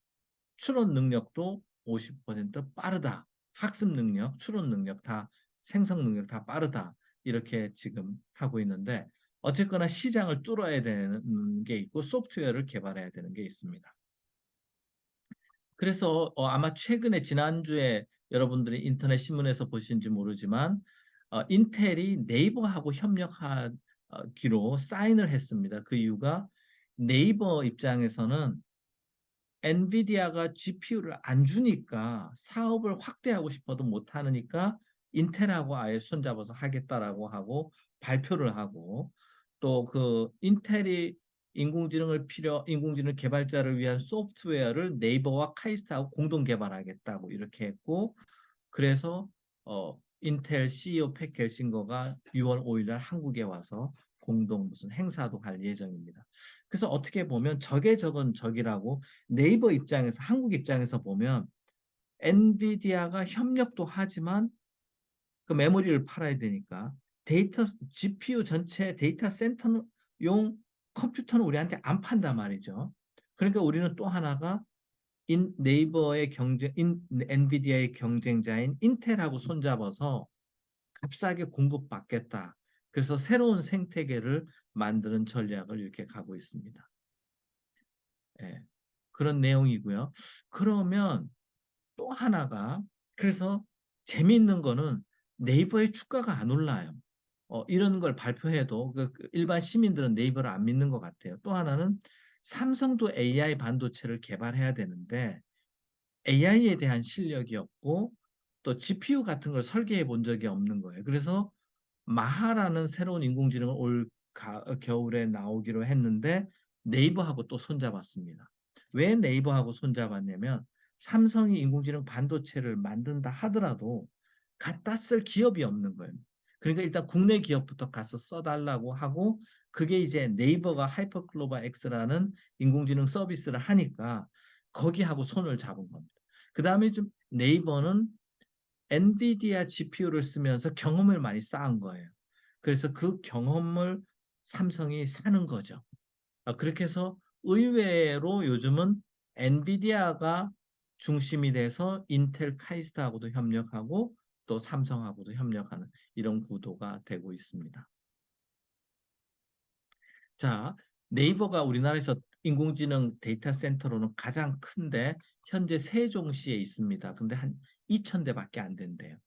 추론 능력도 50% 빠르다. 학습 능력, 추론 능력 다 생성 능력 다 빠르다. 이렇게 지금 하고 있는데 어쨌거나 시장을 뚫어야 되는 게 있고 소프트웨어를 개발해야 되는 게 있습니다. 그래서 아마 최근에 지난주에 여러분들이 인터넷 신문에서 보신지 모르지만 인텔이 네이버하고 협력하기로 사인을 했습니다. 그 이유가 네이버 입장에서는 엔비디아가 GPU를 안 주니까 사업을 확대하고 싶어도 못 하니까 인텔하고 아예 손잡아서 하겠다라고 하고 발표를 하고 또 그 인텔이 인공지능 개발자를 위한 소프트웨어를 네이버와 카이스트하고 공동 개발하겠다고 이렇게 했고 그래서 인텔 CEO 팩 겔싱거가 6월 5일 날 한국에 와서 공동 무슨 행사도 할 예정입니다. 그래서 어떻게 보면 적의 적은 적이라고 네이버 입장에서 한국 입장에서 보면 엔비디아가 협력도 하지만 그 메모리를 팔아야 되니까 데이터 GPU 전체 데이터 센터용 컴퓨터는 우리한테 안 판단 말이죠. 그러니까 우리는 또 하나가 네이버의 엔비디아의 경쟁자인 인텔하고 손잡아서 값싸게 공급받겠다. 그래서 새로운 생태계를 만드는 전략을 이렇게 가고 있습니다. 예, 그런 내용이고요. 그러면 또 하나가 그래서 재미있는 거는 네이버의 주가가 안 올라요. 이런 걸 발표해도 그 일반 시민들은 네이버를 안 믿는 것 같아요. 또 하나는 삼성도 AI 반도체를 개발해야 되는데 AI에 대한 실력이 없고 또 GPU 같은 걸 설계해 본 적이 없는 거예요. 그래서 마하라는 새로운 인공지능을 겨울에 나오기로 했는데 네이버하고 또 손잡았습니다. 왜 네이버하고 손잡았냐면 삼성이 인공지능 반도체를 만든다 하더라도 갖다 쓸 기업이 없는 거예요. 그러니까 일단 국내 기업부터 가서 써달라고 하고 그게 이제 네이버가 하이퍼클로바 X라는 인공지능 서비스를 하니까 거기하고 손을 잡은 겁니다. 그 다음에 좀 네이버는 엔비디아 GPU를 쓰면서 경험을 많이 쌓은 거예요. 그래서 그 경험을 삼성이 사는 거죠. 그렇게 해서 의외로 요즘은 엔비디아가 중심이 돼서 인텔 카이스트하고도 협력하고 또 삼성하고도 협력하는 이런 구도가 되고 있습니다. 자, 네이버가 우리나라에서 인공지능 데이터 센터로는 가장 큰데 현재 세종시에 있습니다. 근데 한 2,000대밖에 안 된대요.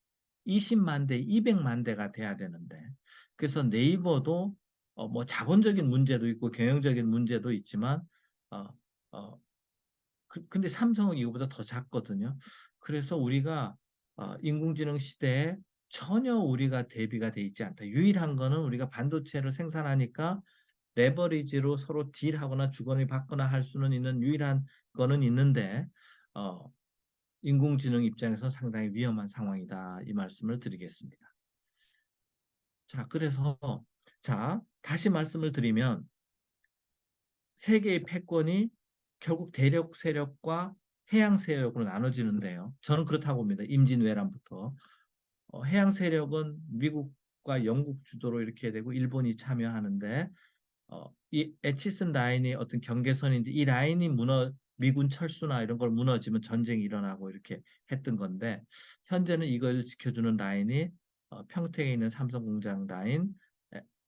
20만 대, 200만 대가 돼야 되는데. 그래서 네이버도 뭐 자본적인 문제도 있고 경영적인 문제도 있지만 어, 어, 근데 삼성은 이거보다 더 작거든요. 그래서 우리가 인공지능 시대에 전혀 우리가 대비가 돼 있지 않다. 유일한 거는 우리가 반도체를 생산하니까 레버리지로 서로 딜하거나 주거니 받거나 할 수는 있는 유일한 거는 있는데 어, 인공지능 입장에서 상당히 위험한 상황이다. 이 말씀을 드리겠습니다. 자, 그래서 자, 다시 말씀을 드리면 세계의 패권이 결국 대륙 세력과 해양 세력으로 나눠지는데요. 저는 그렇다고 봅니다. 임진왜란부터. 해양 세력은 미국과 영국 주도로 이렇게 되고 일본이 참여하는데 이 에치슨 라인이 어떤 경계선인데 이 라인이 미군 철수나 이런 걸 무너지면 전쟁이 일어나고 이렇게 했던 건데 현재는 이걸 지켜주는 라인이 평택에 있는 삼성 공장 라인,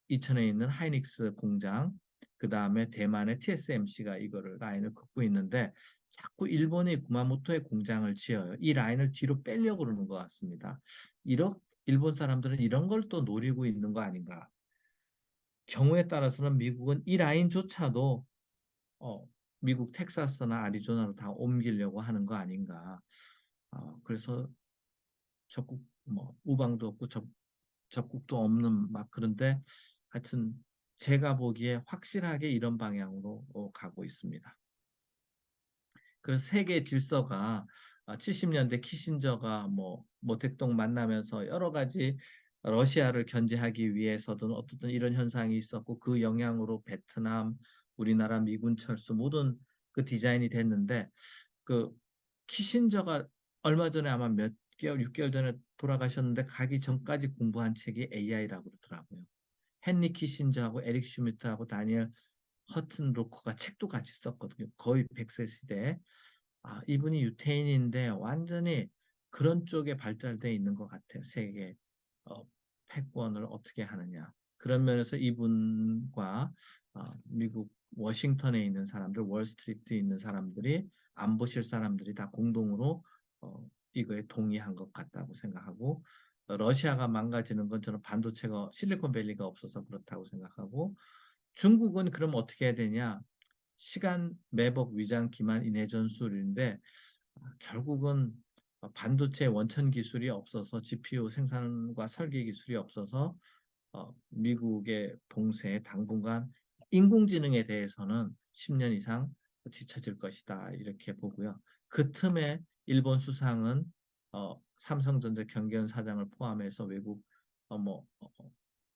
이천에 있는 하이닉스 공장, 그 다음에 대만의 TSMC가 이거를 라인을 긋고 있는데 자꾸 일본이 구마모토에 공장을 지어요. 이 라인을 뒤로 빼려고 그러는 것 같습니다. 일본 사람들은 이런 걸 또 노리고 있는 거 아닌가? 경우에 따라서는 미국은 이 라인조차도 어, 미국 텍사스나 아리조나로 다 옮기려고 하는 거 아닌가. 그래서 적국 뭐 우방도 없고 적국도 없는 막 그런데 하여튼 제가 보기에 확실하게 이런 방향으로 가고 있습니다. 그래서 세계 질서가 70년대 키신저가 뭐 모택동 만나면서 여러 가지 러시아를 견제하기 위해서든 어떻든 이런 현상이 있었고 그 영향으로 베트남, 우리나라 미군 철수 모든 그 디자인이 됐는데 그 키신저가 얼마 전에 아마 몇 개월, 6개월 전에 돌아가셨는데 가기 전까지 공부한 책이 AI라고 그러더라고요. 헨리 키신저하고 에릭 슈미트하고 다니엘 허튼 로커가 책도 같이 썼거든요. 거의 100세 시대에. 이분이 유태인인데 완전히 그런 쪽에 발달돼 있는 것 같아요. 세계 어, 패권을 어떻게 하느냐. 그런 면에서 이분과 미국 워싱턴에 있는 사람들, 월스트리트에 있는 사람들이 안보실 사람들이 다 공동으로 이거에 동의한 것 같다고 생각하고 러시아가 망가지는 건 저는 반도체가 실리콘밸리가 없어서 그렇다고 생각하고 중국은 그럼 어떻게 해야 되냐? 시간 매복 위장 기만 인해 전술인데 결국은 반도체 원천 기술이 없어서 GPU 생산과 설계 기술이 없어서 미국의 봉쇄에 당분간 인공지능에 대해서는 10년 이상 뒤처질 것이다 이렇게 보고요. 그 틈에 일본 수상은 삼성전자 경기원 사장을 포함해서 외국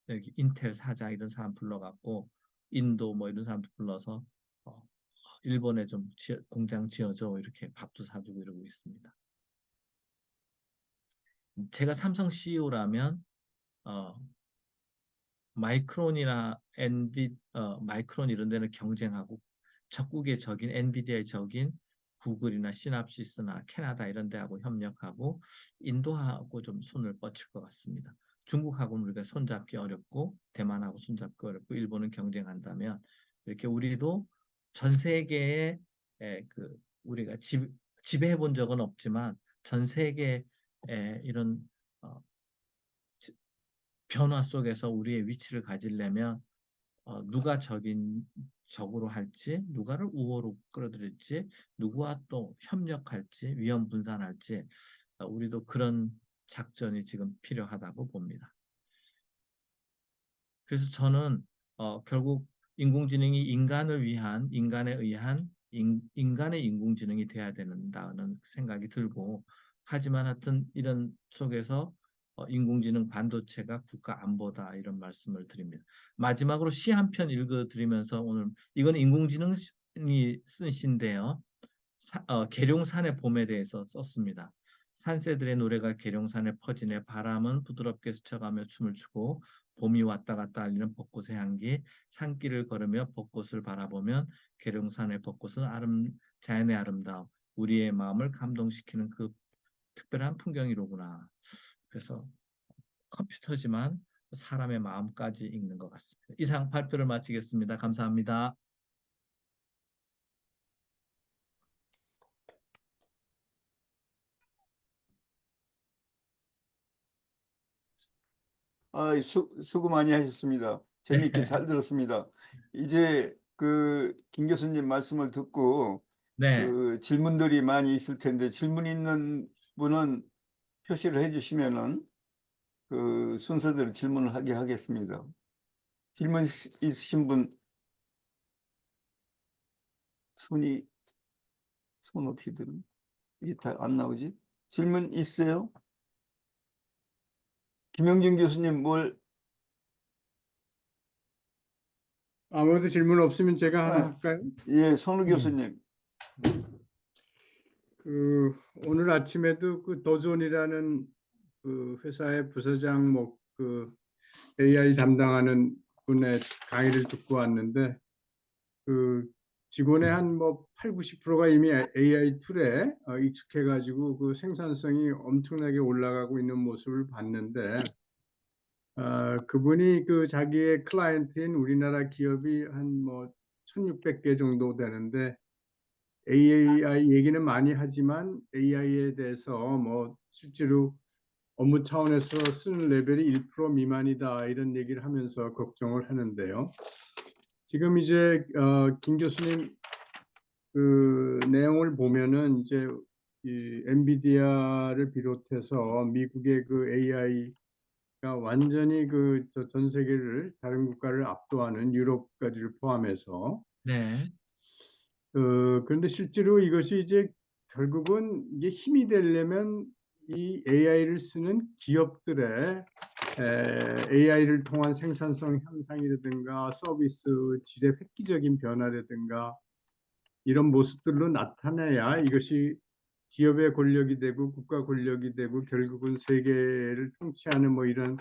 여기 인텔 사장 이런 사람 불러갖고 인도 뭐 이런 사람도 불러서 어, 일본에 좀 공장 지어줘 이렇게 밥도 사주고 이러고 있습니다. 제가 삼성 CEO라면 마이크론이나 마이크론 이런 데는 경쟁하고 적국의 적인 엔비디아의 적인 구글이나 시납시스나 캐나다 이런 데하고 협력하고 인도하고 좀 손을 뻗칠 것 같습니다. 중국하고는 우리가 손잡기 어렵고 대만하고 손잡기 어렵고 일본은 경쟁한다면 이렇게 우리도 전 세계에 우리가 지배해 본 적은 없지만 전 세계에 이런 어, 변화 속에서 우리의 위치를 가지려면 누가 적으로 할지, 누가를 우호로 끌어들일지, 누구와 또 협력할지, 위험 분산할지, 우리도 그런 작전이 지금 필요하다고 봅니다. 그래서 저는 결국 인공지능이 인간을 위한, 인간에 의한 인간의 인공지능이 돼야 된다는 생각이 들고, 하지만 하여튼 이런 속에서 인공지능 반도체가 국가 안보다 이런 말씀을 드립니다. 마지막으로 시 한 편 읽어드리면서 오늘 이건 인공지능이 쓴 시인데요. 계룡산의 봄에 대해서 썼습니다. 산새들의 노래가 계룡산에 퍼지네 바람은 부드럽게 스쳐가며 춤을 추고 봄이 왔다 갔다 알리는 벚꽃의 향기 산길을 걸으며 벚꽃을 바라보면 계룡산의 벚꽃은 자연의 아름다움 우리의 마음을 감동시키는 그 특별한 풍경이로구나. 그래서 컴퓨터지만 사람의 마음까지 읽는 것 같습니다. 이상 발표를 마치겠습니다. 감사합니다. 수고 많이 하셨습니다. 재미있게 잘 들었습니다. 이제 김 교수님 말씀을 듣고 네. 질문들이 많이 있을 텐데 질문 있는 분은 표시를 해주시면은 그 순서대로 질문을 하게 하겠습니다. 질문 있으신 분 손 어떻게 들은? 이게 다 안 나오지? 질문 있어요? 김영준 교수님 아무래도 질문 없으면 제가 하나 네. 할까요? 예, 선우 교수님. 그 오늘 아침에도 그 더존이라는 그 회사의 부사장 그 AI 담당하는 분의 강의를 듣고 왔는데 그 직원의 한 8, 90%가 이미 AI 툴에 익숙해가지고 그 생산성이 엄청나게 올라가고 있는 모습을 봤는데 그분이 그 자기의 클라이언트인 우리나라 기업이 한 1600개 정도 되는데 AI 얘기는 많이 하지만 AI에 대해서 실제로 업무 차원에서 쓰는 레벨이 1% 미만이다 이런 얘기를 하면서 걱정을 하는데요. 지금 이제 김 교수님 그 내용을 보면은 이제 이 엔비디아를 비롯해서 미국의 그 AI가 완전히 그 전 세계를 다른 국가를 압도하는 유럽까지를 포함해서 네. 그런데 실제로 이것이 이제 결국은 이게 힘이 되려면 이 AI를 쓰는 기업들의 AI를 통한 생산성 향상이라든가 서비스 질의 획기적인 변화라든가 이런 모습들로 나타내야 이것이 기업의 권력이 되고 국가 권력이 되고 결국은 세계를 통치하는 이런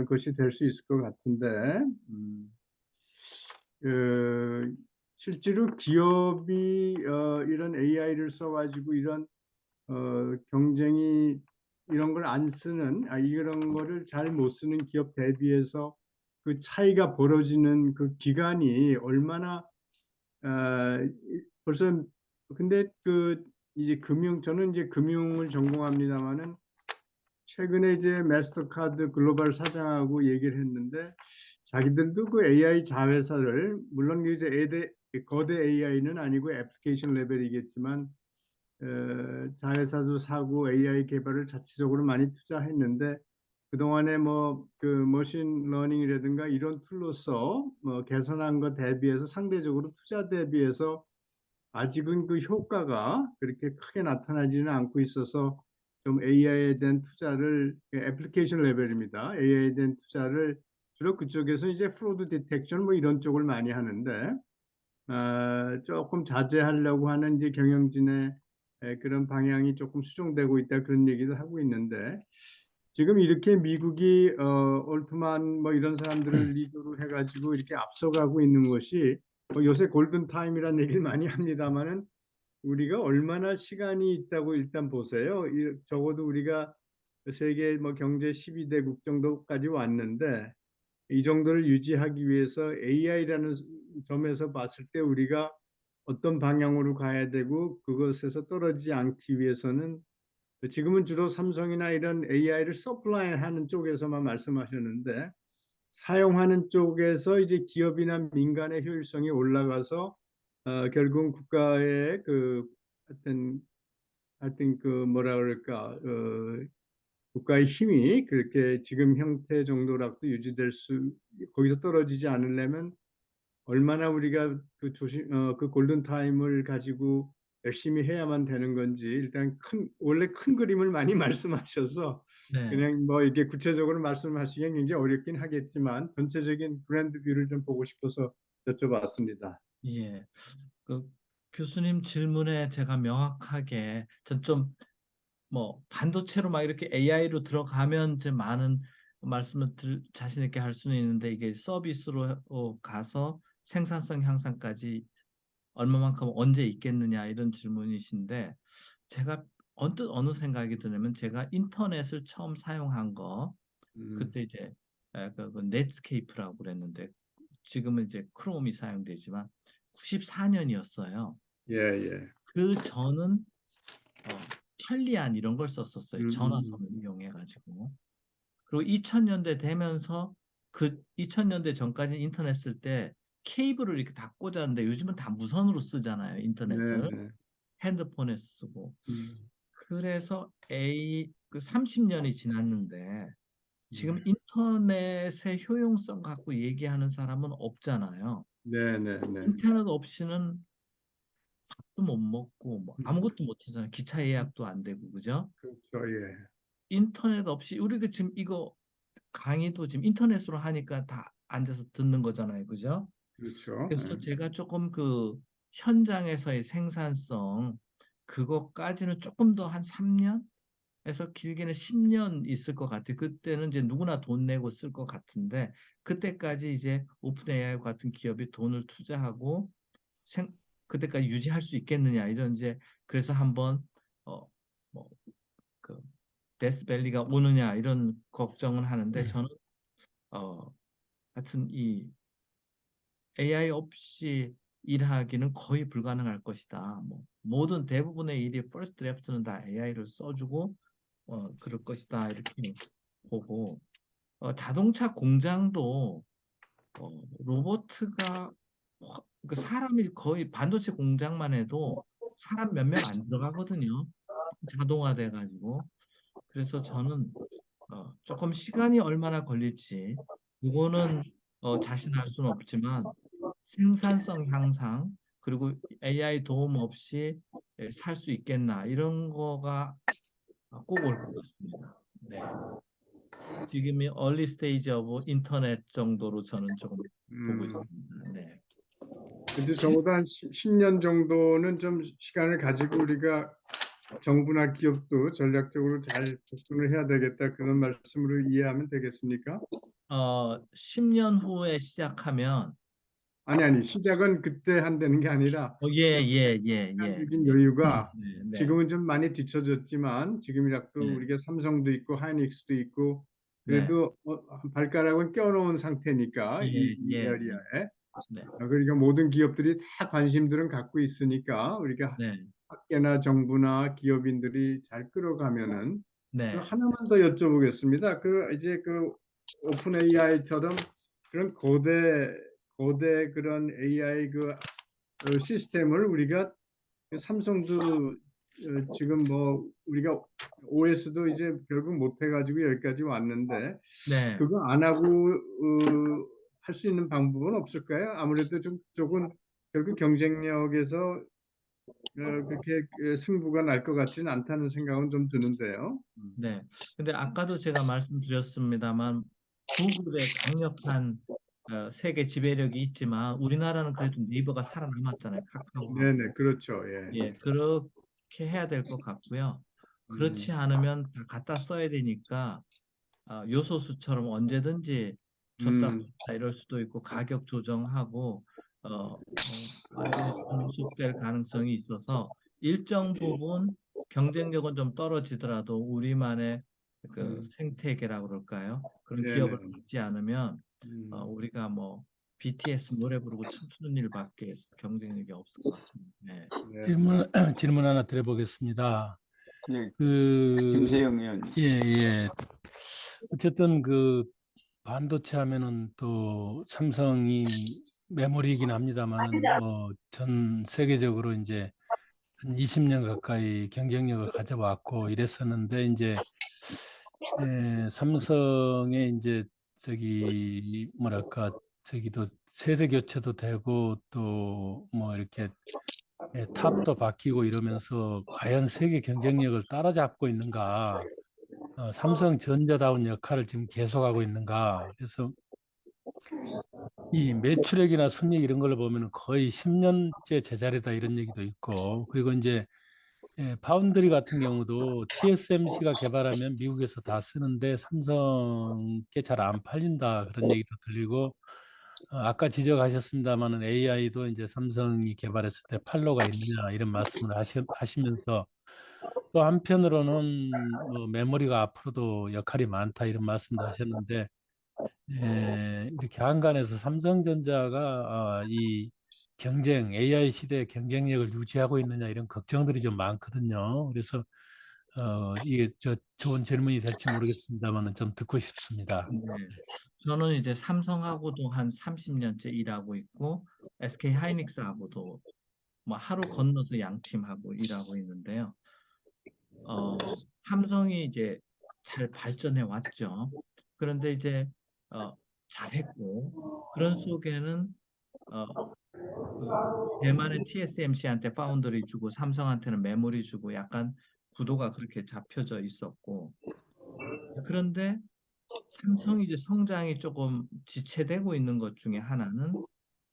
것이 될 수 있을 것 같은데 실제로 기업이 이런 AI를 써가지고 이런 경쟁이 이런 걸 안 쓰는 이런 거를 잘 못 쓰는 기업 대비해서 그 차이가 벌어지는 그 기간이 얼마나 벌써 근데 이제 저는 이제 금융을 전공합니다만은 최근에 이제 마스터카드 글로벌 사장하고 얘기를 했는데 자기들도 그 AI 자회사를 물론 이제 거대 AI는 아니고 애플리케이션 레벨이겠지만 자회사도 사고 AI 개발을 자체적으로 많이 투자했는데 그동안에 그 머신 러닝이라든가 이런 툴로서 개선한 것 대비해서 상대적으로 투자 대비해서 아직은 그 효과가 그렇게 크게 나타나지는 않고 있어서 좀 AI에 대한 투자를 애플리케이션 레벨입니다. AI에 대한 투자를 주로 그쪽에서 이제 프로드 디텍션 이런 쪽을 많이 하는데 조금 자제하려고 하는 이제 경영진의 그런 방향이 조금 수정되고 있다 그런 얘기도 하고 있는데 지금 이렇게 미국이 올트만 이런 사람들을 리더로 해가지고 이렇게 앞서가고 있는 것이 요새 골든 타임이라는 얘기를 많이 합니다만은 우리가 얼마나 시간이 있다고 일단 보세요. 적어도 우리가 세계 경제 12대국 정도까지 왔는데 이 정도를 유지하기 위해서 AI라는 점에서 봤을 때 우리가 어떤 방향으로 가야 되고 그것에서 떨어지지 않기 위해서는 지금은 주로 삼성이나 이런 AI를 서플라이하는 쪽에서만 말씀하셨는데 사용하는 쪽에서 이제 기업이나 민간의 효율성이 올라가서 결국은 국가의 하여튼 그 뭐라 그럴까 국가의 힘이 그렇게 지금 형태 정도라도 유지될 거기서 떨어지지 않으려면 얼마나 우리가 그 골든 타임을 가지고 열심히 해야만 되는 건지 일단 원래 큰 그림을 많이 말씀하셔서 네. 그냥 이게 구체적으로 말씀하시기엔 굉장히 어렵긴 하겠지만 전체적인 브랜드 뷰를 좀 보고 싶어서 여쭤봤습니다. 예. 그 교수님 질문에 제가 명확하게 전 좀 반도체로 막 이렇게 AI로 들어가면 이제 많은 말씀을 자신 있게 할 수는 있는데 이게 서비스로 가서 생산성 향상까지 얼마만큼 언제 있겠느냐 이런 질문이신데 제가 언뜻 어느 생각이 드냐면 제가 인터넷을 처음 사용한 거 그때 이제 그 넷스케이프라고 그랬는데 지금은 이제 크롬이 사용되지만 94년이었어요. 예, 예. 그 전은 찰리안 이런 걸 썼었어요. 음, 전화선을 이용해가지고. 그리고 2000년대 되면서 그 2000년대 전까지 인터넷 쓸 때 케이블을 이렇게 다 꽂았는데 요즘은 다 무선으로 쓰잖아요. 네, 인터넷을 네. 핸드폰에 쓰고. 음, 그래서 그 30년이 지났는데 지금 인터넷의 효용성 갖고 얘기하는 사람은 없잖아요. 네, 네, 네. 인터넷 없이는 밥도 못 먹고 뭐 아무것도 못 하잖아요. 기차 예약도 안 되고 그죠? 그렇죠. 예. 인터넷 없이 우리가 지금 이거 강의도 지금 인터넷으로 하니까 다 앉아서 듣는 거잖아요. 그죠? 그렇죠. 그래서 예. 제가 조금 그 현장에서의 생산성 그것까지는 조금 더 한 3년에서 길게는 10년 있을 것 같아요. 그때는 이제 누구나 돈 내고 쓸 것 같은데 그때까지 이제 오픈 AI 같은 기업이 돈을 투자하고 생, 그때까지 유지할 수 있겠느냐 이런 이제 그래서 한번 어뭐그 데스밸리가 오느냐 이런 걱정은 하는데 저는 어 하여튼 이 AI 없이 일하기는 거의 불가능할 것이다. 뭐 모든 대부분의 일이 퍼스트 드래프트는 다 AI를 써주고 그럴 것이다 이렇게 보고 자동차 공장도 로보트가 그 사람이 거의 반도체 공장만 해도 사람 몇 명 안 들어가거든요. 자동화돼 가지고 그래서 저는 조금 시간이 얼마나 걸릴지 그거는 자신할 수는 없지만 생산성 향상 그리고 AI 도움 없이 살 수 있겠나 이런 거가 꼭 올 것 같습니다. 네. 지금이 early stage of 인터넷 정도로 저는 조금 보고 음, 있습니다. 네. 근데 적어도 한 10년 정도는 좀 시간을 가지고 우리가 정부나 기업도 전략적으로 잘 접근을 해야 되겠다. 그런 말씀으로 이해하면 되겠습니까? 10년 후에 시작하면 아니, 시작은 그때 한다는 게 아니라 예, 예, 예, 예, 시간적인 예. 여유가 네, 네, 지금은 좀 많이 뒤쳐졌지만 지금이라도 네, 우리가 삼성도 있고 하이닉스도 있고 네, 그래도 발가락은 껴놓은 상태니까 예, 이 예, 예, 에리아에 네, 그러니까 모든 기업들이 다 관심들은 갖고 있으니까 우리가 네, 학계나 정부나 기업인들이 잘 끌어가면은 그 네, 하나만 더 여쭤보겠습니다. 그 이제 그 오픈 AI처럼 그런 고대 그런 AI 그 시스템을 우리가 삼성도 지금 뭐 우리가 OS도 이제 결국 못 해가지고 여기까지 왔는데 네. 그거 안 하고 할 수 있는 방법은 없을까요? 아무래도 좀 조금 결국 경쟁력에서 그렇게 승부가 날 것 같지는 않다는 생각은 좀 드는데요. 네. 근데 아까도 제가 말씀드렸습니다만 구글의 강력한 세계 지배력이 있지만 우리나라는 그래도 네이버가 살아남았잖아요. 카카오하고. 네네, 그렇죠. 예. 예, 그렇게 해야 될 것 같고요. 그렇지 음, 않으면 다 갖다 써야 되니까 요소수처럼 언제든지 줬다 음, 줬다 이럴 수도 있고 가격 조정하고 완전히 중속될 가능성이 있어서 일정 부분 경쟁력은 좀 떨어지더라도 우리만의 그 음, 생태계라고 그럴까요? 그런 네네. 기업을 갖지 않으면 음. 우리가 뭐 BTS 노래 부르고 춤추는 일밖에 경쟁력이 없을 것 같습니다. 네. 네. 질문 하나 드려보겠습니다. 예, 그, 김세영 의원님. 예, 예. 어쨌든 그 반도체 하면은 또 삼성이 메모리이긴 합니다만은 뭐 전 세계적으로 이제 한 20년 가까이 경쟁력을 가져왔고 이랬었는데 이제 삼성의 이제 저기 뭐랄까 저기도 세대 교체도 되고 또 뭐 이렇게 탑도 바뀌고 이러면서 과연 세계 경쟁력을 따라잡고 있는가? 삼성전자다운 역할을 지금 계속하고 있는가? 그래서 이 매출액이나 순이익 이런 걸 보면 거의 10년째 제자리다 이런 얘기도 있고, 그리고 이제 파운드리 같은 경우도 TSMC가 개발하면 미국에서 다 쓰는데 삼성께 잘 안 팔린다 그런 얘기도 들리고, 아까 지적하셨습니다만은 AI도 이제 삼성이 개발했을 때 팔로가 있느냐 이런 말씀을 하시면서 또 한편으로는 뭐 메모리가 앞으로도 역할이 많다 이런 말씀도 하셨는데 이렇게 한간에서 삼성전자가 이 경쟁 AI 시대의 경쟁력을 유지하고 있느냐 이런 걱정들이 좀 많거든요. 그래서 이게 좋은 질문이 될지 모르겠습니다만은 좀 듣고 싶습니다. 네. 저는 이제 삼성하고도 한 30년째 일하고 있고 SK 하이닉스하고도 뭐 하루 건너서 양 팀하고 일하고 있는데요. 삼성이 이제 잘 발전해 왔죠. 그런데 이제 어, 잘했고 그런 속에는 어, 그 대만의 TSMC한테 파운드리 주고 삼성한테는 메모리 주고 약간 구도가 그렇게 잡혀져 있었고 그런데 삼성이 이제 성장이 조금 지체되고 있는 것 중에 하나는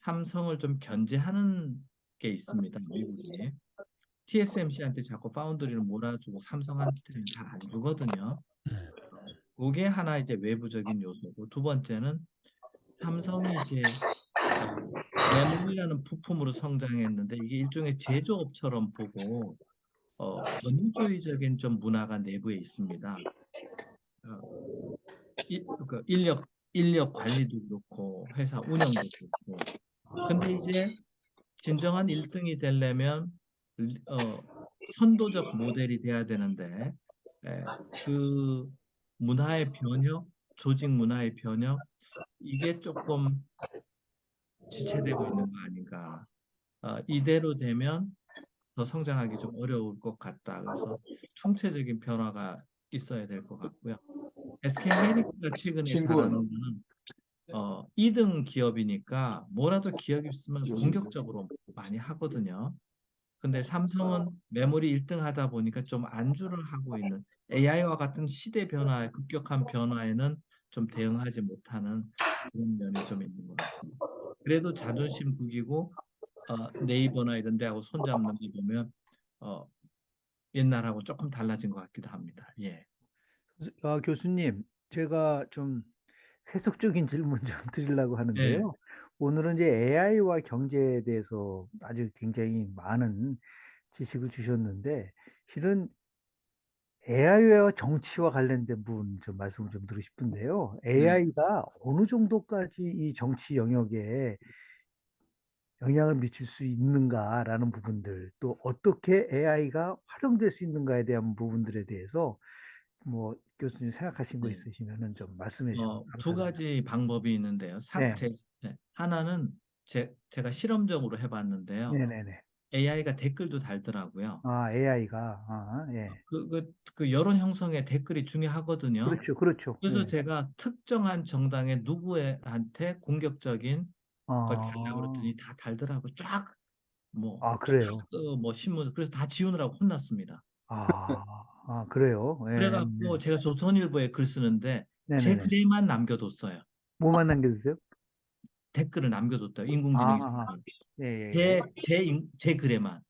삼성을 좀 견제하는 게 있습니다. 미국이. TSMC한테 자꾸 파운드리를 몰아주고 삼성한테는 잘 안 주거든요. 그게 하나 이제 외부적인 요소고 두 번째는 삼성이 이제 어, 메모리라는 부품으로 성장했는데 이게 일종의 제조업처럼 보고 권위주의적인 좀 문화가 내부에 있습니다. 어, 그 인력 관리도 그렇고 회사 운영도 그렇고. 근데 이제 진정한 1등이 되려면 어, 선도적 모델이 돼야 되는데 그 문화의 변혁, 조직 문화의 변혁 이게 조금 지체되고 있는 거 아닌가. 이대로 되면 더 성장하기 좀 어려울 것 같다. 그래서 총체적인 변화가 있어야 될 것 같고요. SK 하이닉스가 최근에 잘하는 친구는 거는 2등 기업이니까 뭐라도 기업이 있으면 공격적으로 많이 하거든요. 근데 삼성은 메모리 1등 하다 보니까 좀 안주를 하고 있는 AI와 같은 시대 변화의 급격한 변화에는 좀 대응하지 못하는 그런 면이 좀 있는 것 같습니다. 그래도 자존심 구기고 네이버나 이런 데하고 손잡는 거 보면 어, 옛날하고 조금 달라진 것 같기도 합니다. 예. 교수님, 제가 좀 세속적인 질문 좀 드리려고 예. 하는데요. 오늘은 이제 AI와 경제에 대해서 아주 굉장히 많은 지식을 주셨는데, 실은 AI와 정치와 관련된 부분 좀 말씀을 좀 드리고 싶은데요. 네. AI가 어느 정도까지 이 정치 영역에 영향을 미칠 수 있는가라는 부분들, 또 어떻게 AI가 활용될 수 있는가에 대한 부분들에 대해서 뭐 교수님 생각하신 거 네. 있으시면은 좀 말씀해 주시면 두 감사드립니다. 가지 방법이 있는데요. 네, 하나는 제가 실험적으로 해봤는데요. 네네네. AI가 댓글도 달더라고요. 아, AI가, 예. 그 여론 형성에 댓글이 중요하거든요. 그렇죠, 그렇죠. 그래서 예. 제가 특정한 정당의 누구한테 공격적인 걸 달라고 아, 그랬더니 다 달더라고요. 그래요. 뭐 신문, 그래서 다 지우느라고 혼났습니다. 아, 그래요. 예, 그래갖고 제가 조선일보에 글 쓰는데 제 네네네. 글에만 남겨뒀어요. 뭐만 남겨주세요? 댓글을 남겨뒀어요. 아, 인공지능이 쓴 예, 예, 예. 제 글에만.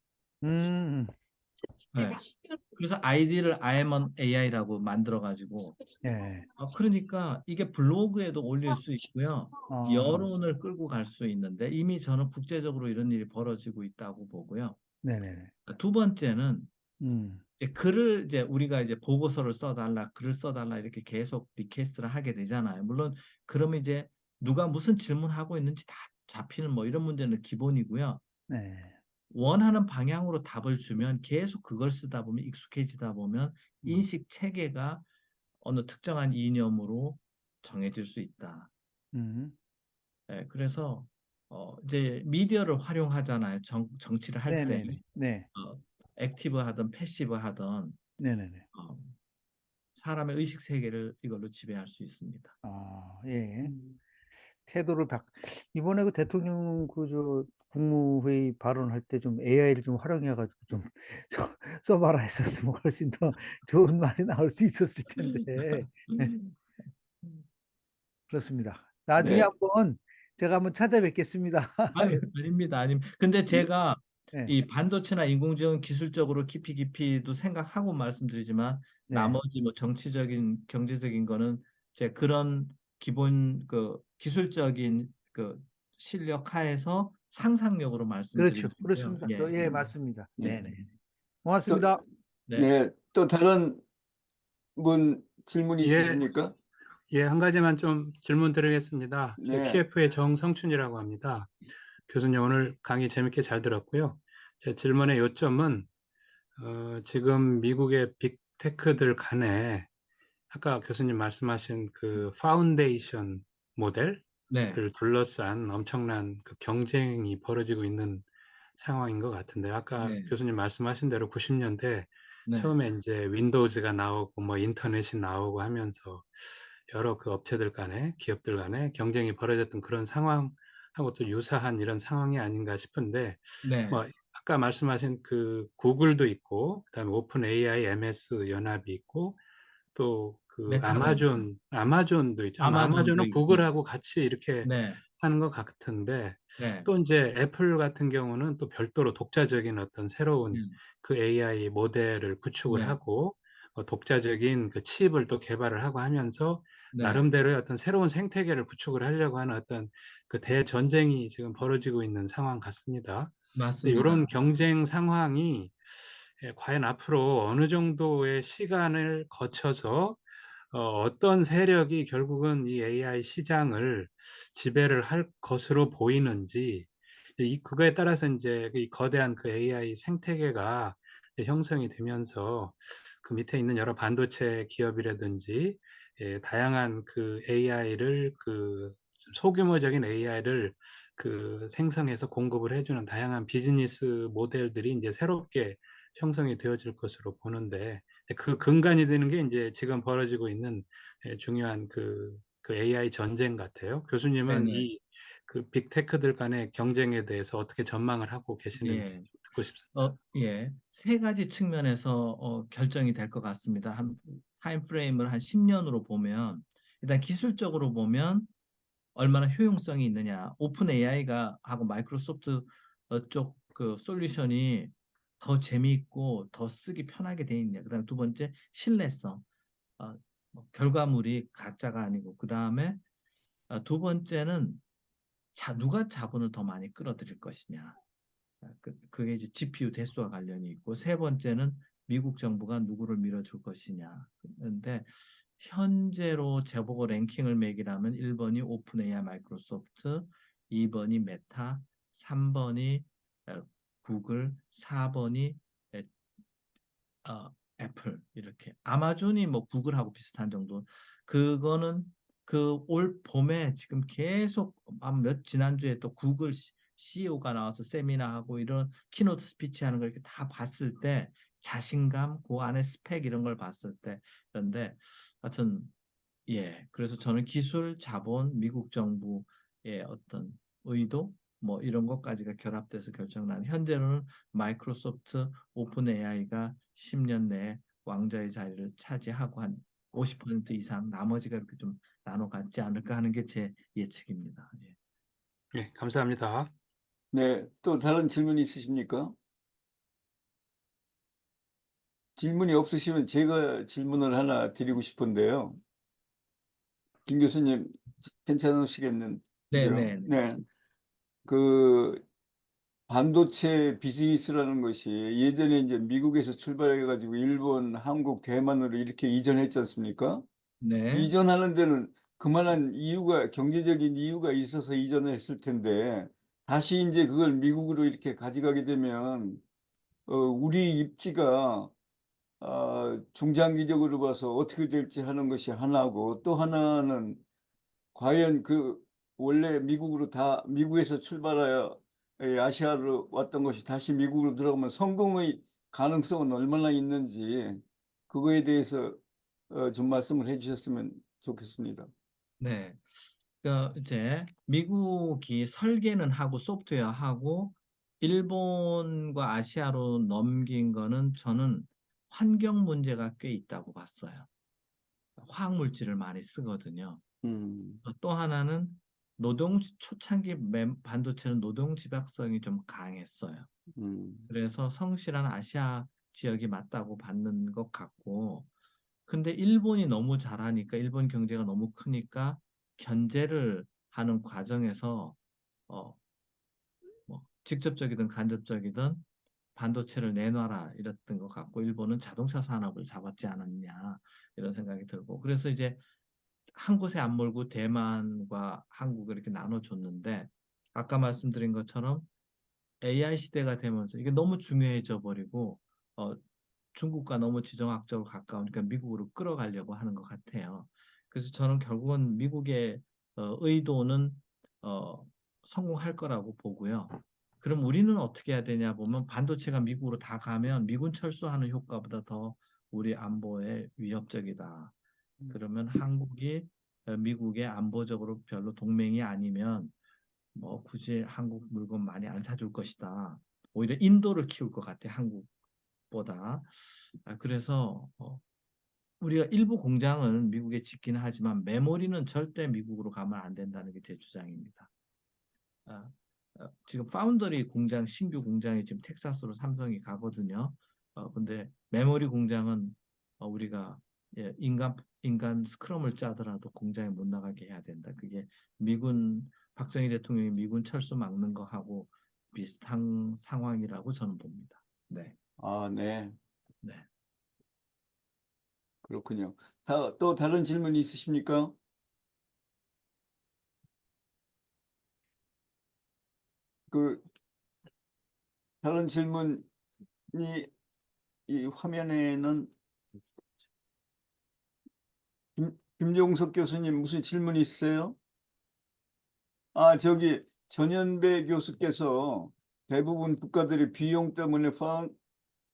음, 네. 그래서 아이디를 I'm an AI라고 만들어가지고 예. 그러니까 이게 블로그에도 올릴 수 있고요. 아, 여론을 끌고 갈 수 있는데 이미 저는 국제적으로 이런 일이 벌어지고 있다고 보고요. 네네네. 두 번째는 음, 이제 글을 이제 우리가 이제 보고서를 써달라, 글을 써달라 이렇게 계속 리퀘스트를 하게 되잖아요. 물론 그러면 이제 누가 무슨 질문하고 있는지 다 잡히는 뭐 이런 문제는 기본이고요. 네. 원하는 방향으로 답을 주면 계속 그걸 쓰다 보면 익숙해지다 보면 음, 인식 체계가 어느 특정한 이념으로 정해질 수 있다. 음, 그래서 이제 미디어를 활용하잖아요. 정치를 할 때. 네네네. 네. 액티브 하든 패시브 하든 네네네. 어, 사람의 의식 세계를 이걸로 지배할 수 있습니다. 예. 태도를 이번에 그 대통령 국무회의 발언할 때 좀 AI를 좀 활용해가지고 좀 써봐라 했었으면 훨씬 더 좋은 말이 나올 수 있었을 텐데. 그렇습니다. 나중에 네, 한번 제가 한번 찾아뵙겠습니다. 아닙니다. 근데 제가 네, 이 반도체나 인공지능 기술적으로 깊이도 생각하고 말씀드리지만 네. 나머지 뭐 정치적인 경제적인 거는 제 그런 기본 그 기술적인 그 실력 하에서 상상력으로 그렇죠. 말씀드린 거고요. 그렇습니다. 예, 예, 예. 맞습니다. 네. 네네. 또, 고맙습니다. 네. 네, 또 다른 분 질문이 예, 있으십니까? 예, 한 가지만 좀 질문 드리겠습니다. 저 네, TF의 정성춘이라고 합니다. 교수님 오늘 강의 재밌게 잘 들었고요. 제 질문의 요점은 지금 미국의 빅테크들 간에 아까 교수님 말씀하신 그 파운데이션 모델을 네. 둘러싼 엄청난 그 경쟁이 벌어지고 있는 상황인 것 같은데요. 아까 네. 교수님 말씀하신 대로 90년대 네. 처음에 이제 윈도우즈가 나오고 뭐 인터넷이 나오고 하면서 여러 그 업체들 간에, 기업들 간에 경쟁이 벌어졌던 그런 상황하고 또 유사한 이런 상황이 아닌가 싶은데, 네, 뭐 아까 말씀하신 그 구글도 있고, 그다음에 오픈 AI, MS 연합이 있고, 또 그 메타가 있죠. 아마존도 있죠. 아마 아마존도 아마존은 있고, 구글하고 같이 이렇게 네, 하는 것 같은데, 네, 또 이제 애플 같은 경우는 또 별도로 독자적인 어떤 새로운 네, 그 AI 모델을 구축을 네, 하고, 독자적인 그 칩을 또 개발을 하고 하면서 네, 나름대로의 어떤 새로운 생태계를 구축을 하려고 하는 어떤 그 대전쟁이 지금 벌어지고 있는 상황 같습니다. 이런 맞습니다. 경쟁 상황이 과연 앞으로 어느 정도의 시간을 거쳐서 어떤 세력이 결국은 이 AI 시장을 지배를 할 것으로 보이는지, 그거에 따라서 이제 이 거대한 그 AI 생태계가 이제 형성이 되면서 그 밑에 있는 여러 반도체 기업이라든지 다양한 그 AI를 그 소규모적인 AI를 그 생성해서 공급을 해주는 다양한 비즈니스 모델들이 이제 새롭게 형성이 되어질 것으로 보는데, 그 근간이 되는 게 이제 지금 벌어지고 있는 중요한 그 AI 전쟁 같아요. 교수님은 네네. 이 그 빅테크들 간의 경쟁에 대해서 어떻게 전망을 하고 계시는지 예. 좀 듣고 싶습니다. 예. 세 가지 측면에서 결정이 될 것 같습니다. 한 타임 프레임을 한 10년으로 보면 일단 기술적으로 보면 얼마나 효용성이 있느냐. 오픈 AI가 하고 마이크로소프트 쪽 그 솔루션이 더 재미있고 더 쓰기 편하게 돼 있냐. 그다음에 두 번째 신뢰성. 뭐 결과물이 가짜가 아니고 그다음에 두 번째는 누가 자본을 더 많이 끌어들일 것이냐. 그게 이제 GPU 대수와 관련이 있고 세 번째는 미국 정부가 누구를 밀어줄 것이냐. 그런데 현재로 제보고 랭킹을 매기라면 1번이 오픈 AI 마이크로소프트, 2번이 메타, 3번이 구글, 4번이 애플 이렇게 아마존이 뭐 구글하고 비슷한 정도. 그거는 그 올 봄에 지금 계속 지난주에 또 구글 CEO가 나와서 세미나하고 이런 키노트 스피치 하는 걸 이렇게 다 봤을 때 자신감, 그 안에 스펙 이런 걸 봤을 때 그런데 하여튼 예, 그래서 저는 기술, 자본, 미국 정부의 어떤 의도, 뭐 이런 것까지가 결합돼서 결정난 현재로는 마이크로소프트, 오픈 AI가 10년 내에 왕좌의 자리를 차지하고 한 50% 이상 나머지가 이렇게 좀 나눠 갖지 않을까 하는 게 제 예측입니다. 예. 네, 감사합니다. 네, 또 다른 질문 있으십니까? 질문이 없으시면 제가 질문을 하나 드리고 싶은데요. 김 교수님 괜찮으시겠는지요? 네, 네, 네. 네, 그 반도체 비즈니스라는 것이 예전에 이제 미국에서 출발해가지고 일본, 한국, 대만으로 이렇게 이전했지 않습니까? 네, 이전하는 데는 그만한 이유가, 경제적인 이유가 있어서 이전을 했을 텐데, 다시 이제 그걸 미국으로 이렇게 가져가게 되면, 우리 입지가, 중장기적으로 봐서 어떻게 될지 하는 것이 하나고, 또 하나는 과연 그 원래 미국에서 출발하여 아시아로 왔던 것이 다시 미국으로 들어가면 성공의 가능성은 얼마나 있는지 그거에 대해서 좀 말씀을 해주셨으면 좋겠습니다. 네. 그 이제 미국이 설계는 하고 소프트웨어 하고 일본과 아시아로 넘긴 거는 저는 환경 문제가 꽤 있다고 봤어요. 화학 물질을 많이 쓰거든요. 음, 또 하나는 초창기 반도체는 노동 집약성이 좀 강했어요. 음, 그래서 성실한 아시아 지역이 맞다고 받는 것 같고, 근데 일본이 너무 잘하니까 일본 경제가 너무 크니까 견제를 하는 과정에서 어, 뭐 직접적이든 간접적이든 반도체를 내놔라 이랬던 것 같고 일본은 자동차 산업을 잡았지 않았냐 이런 생각이 들고 그래서 이제 한 곳에 안 몰고 대만과 한국을 이렇게 나눠줬는데 아까 말씀드린 것처럼 AI 시대가 되면서 이게 너무 중요해져 버리고 어, 중국과 너무 지정학적으로 가까우니까 미국으로 끌어가려고 하는 것 같아요. 그래서 저는 결국은 미국의 의도는 어, 성공할 거라고 보고요. 그럼 우리는 어떻게 해야 되냐 보면 반도체가 미국으로 다 가면 미군 철수하는 효과보다 더 우리 안보에 위협적이다. 그러면 한국이 미국의 안보적으로 별로 동맹이 아니면 뭐 굳이 한국 물건 많이 안 사줄 것이다. 오히려 인도를 키울 것 같아, 한국보다. 그래서 우리가 일부 공장은 미국에 짓기는 하지만 메모리는 절대 미국으로 가면 안 된다는 게 제 주장입니다. 아, 지금 파운더리 공장, 신규 공장이 지금 텍사스로 삼성이 가거든요. 근데 메모리 공장은 우리가 예, 인간 스크럼을 짜더라도 공장에 못 나가게 해야 된다. 그게 미군, 박정희 대통령이 미군 철수 막는 거하고 비슷한 상황이라고 저는 봅니다. 네, 아, 네. 네. 그렇군요. 또 다른 질문 있으십니까? 그 다른 질문이 이 화면에는 김종석 교수님 무슨 질문 있으세요? 아, 저기 전현배 교수께서 대부분 국가들이 비용 때문에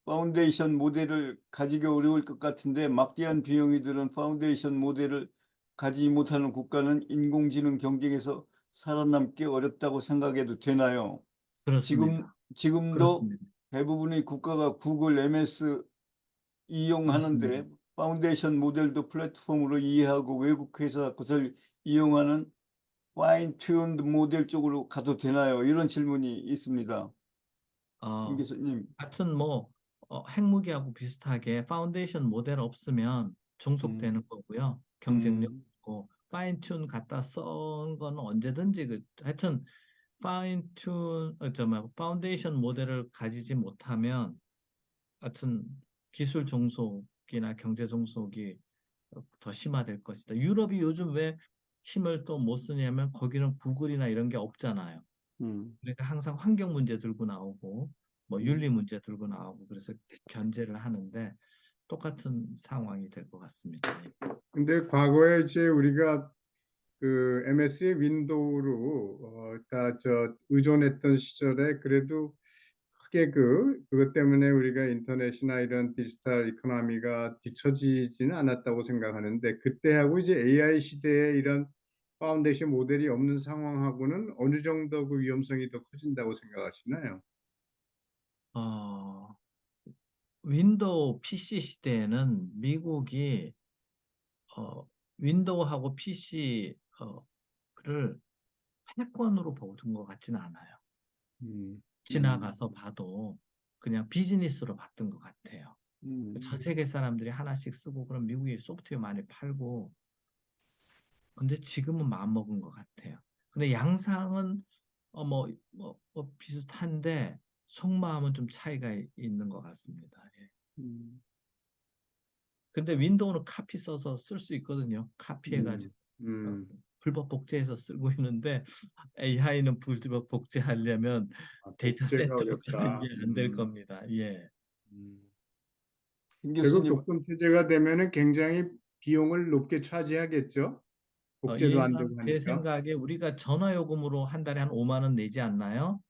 파운데이션 모델을 가지기 어려울 것 같은데 막대한 비용이 드는 파운데이션 모델을 가지지 못하는 국가는 인공지능 경쟁에서 살아남기 어렵다고 생각해도 되나요? 그렇습니다. 지금도 그렇습니다. 대부분의 국가가 구글 MS 이용하는데 그렇습니다. 파운데이션 모델도 플랫폼으로 이해하고 외국 회사 것을 이용하는 파인 튠드 모델 쪽으로 가도 되나요? 이런 질문이 있습니다. 김 어, 교수님. 하여튼 뭐 핵무기하고 비슷하게 파운데이션 모델 없으면 음, 종속되는 거고요. 경쟁력 음, 없고 파인 튠 갖다 쓴 거는 언제든지 하여튼 파인 튠 파운데이션 모델을 가지지 못하면 하여튼 기술 종속이나 경제 종속이 더 심화될 것이다. 유럽이 요즘 왜 힘을 또 못 쓰냐면 거기는 구글이나 이런 게 없잖아요. 음, 그러니까 항상 환경 문제 들고 나오고 뭐 윤리 음. 문제 들고 나오고 그래서 견제를 하는데 똑같은 상황이 될 것 같습니다. 예. 근데 과거에 이제 우리가 그 MS의 윈도우로 다 의존했던 시절에 그래도 크게 그것 때문에 우리가 인터넷이나 이런 디지털 이코노미가 뒤처지지는 않았다고 생각하는데 그때하고 이제 AI 시대에 이런 파운데이션 모델이 없는 상황하고는 어느 정도 그 위험성이 더 커진다고 생각하시나요? 어, 윈도우 PC 시대에는 미국이 윈도우하고 PC를 패권으로 보는 것 같지는 않아요. 음, 지나가서 봐도 그냥 비즈니스로 봤던 것 같아요. 전 음, 세계 사람들이 하나씩 쓰고 그럼 미국이 소프트웨어 많이 팔고 근데 지금은 마음먹은 것 같아요. 근데 양상은 비슷한데 속마음은 좀 차이가 있는 것 같습니다. 예. 음, 근데 윈도우는 카피 써서 쓸 수 있거든요. 음, 카피해가지고 어, 음. 불법 복제해서 쓰고 있는데 AI는 불법 복제하려면 데이터 복제가 센터로 가는 게 어렵다. 안 될 겁니다. 예. 음. 김 결국 교수님. 독점 체제가 되면은 굉장히 비용을 높게 차지하겠죠. 복제도 안 되고 얘가 제 하니까. 생각에 우리가 전화요금으로 한 달에 한 5만 원 내지 않나요?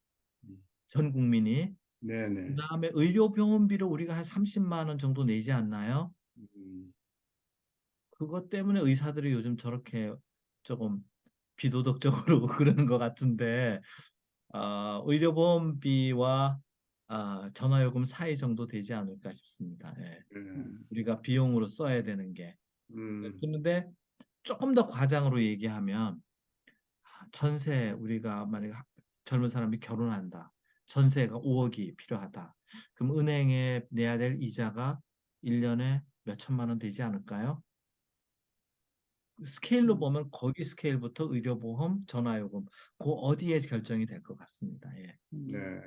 전 국민이. 네네. 그다음에 의료병원비를 우리가 한 30만 원 정도 내지 않나요? 음, 그것 때문에 의사들이 요즘 저렇게 조금 비도덕적으로 그러는 것 같은데 의료보험비와 전화요금 사이 정도 되지 않을까 싶습니다. 예. 음, 우리가 비용으로 써야 되는 게. 음, 그런데 조금 더 과장으로 얘기하면 전세 우리가 만약에 젊은 사람이 결혼한다. 전세가 5억이 필요하다. 그럼 은행에 내야 될 이자가 1년에 몇 천만 원 되지 않을까요? 스케일로 음. 보면 거기 스케일부터 의료보험, 전화요금 그 어디에 결정이 될 것 같습니다. 예. 네.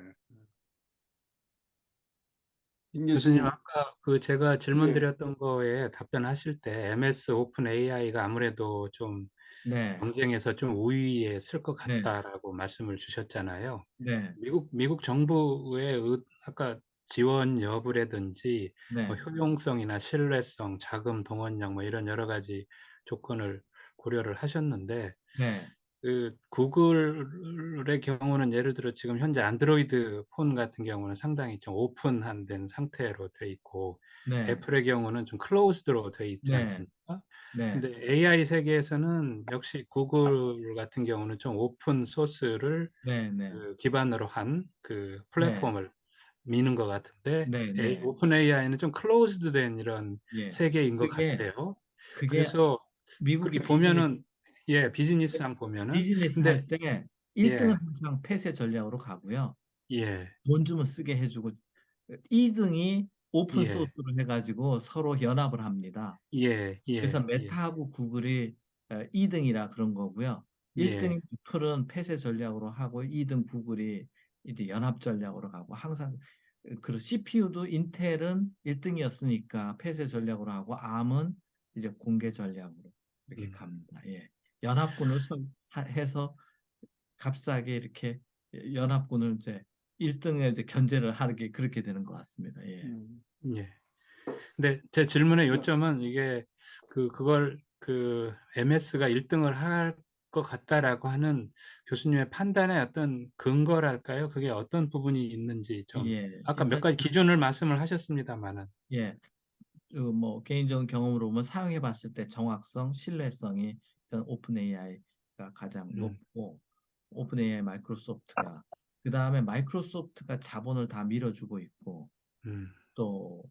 김 교수님, 교수님. 아까 그 제가 질문 예. 드렸던 거에 답변하실 때 MS 오픈 AI가 아무래도 좀 네, 경쟁에서 좀 우위에 쓸 것 네, 같다라고 말씀을 주셨잖아요. 네, 미국 정부의 아까 지원 여부라든지 뭐 네, 효용성이나 신뢰성, 자금 동원력 뭐 이런 여러 가지 조건을 고려를 하셨는데 네, 그 구글의 경우는 예를 들어 지금 현재 안드로이드 폰 같은 경우는 상당히 좀 오픈한 된 상태로 돼 있고 네, 애플의 경우는 좀 클로즈드로 돼 있지 네, 않습니까? 네, 근데 AI 세계에서는 역시 구글 같은 경우는 좀 오픈 소스를 네, 네, 그 기반으로 한 그 네, 플랫폼을 미는 것 같은데 네, 네, 오픈 AI는 좀 클로즈드 된 이런 예. 세계인 것 그게, 같아요. 그게 그래서 미국의 그렇게 비즈니스, 보면은 예, 비즈니스상 보면은 비즈니스 근데 할 때 1등은 예, 항상 폐쇄 전략으로 가고요. 예, 돈 주면 쓰게 해주고 2등이 오픈 예, 소스로 해가지고 서로 연합을 합니다. 예, 그래서 예, 예, 메타하고 구글이 2등이라 그런 거고요. 예, 1등 애플은 폐쇄 전략으로 하고 2등 구글이 이제 연합 전략으로 가고 항상 그 CPU도 인텔은 1등이었으니까 폐쇄 전략으로 하고 ARM은 이제 공개 전략으로 이렇게 음, 갑니다. 예. 연합군을 해서 값싸게 이렇게 연합군을 이제 1등에 이제 견제를 하게 그렇게 되는 것 같습니다. 예. 예. 근데 제 질문의 요점은 이게 그걸 MS가 1등을 할 것 같다라고 하는 교수님의 판단의 어떤 근거랄까요? 그게 어떤 부분이 있는지 좀 예. 아까 몇 일단 가지 기준을 말씀을 하셨습니다만은 예. 뭐 개인적인 경험으로 보면 사용해 봤을 때 정확성, 신뢰성이 일단 오픈 AI가 가장 음, 높고 오픈 AI 마이크로소프트가 그 다음에 마이크로소프트가 자본을 다 밀어주고 있고 음, 또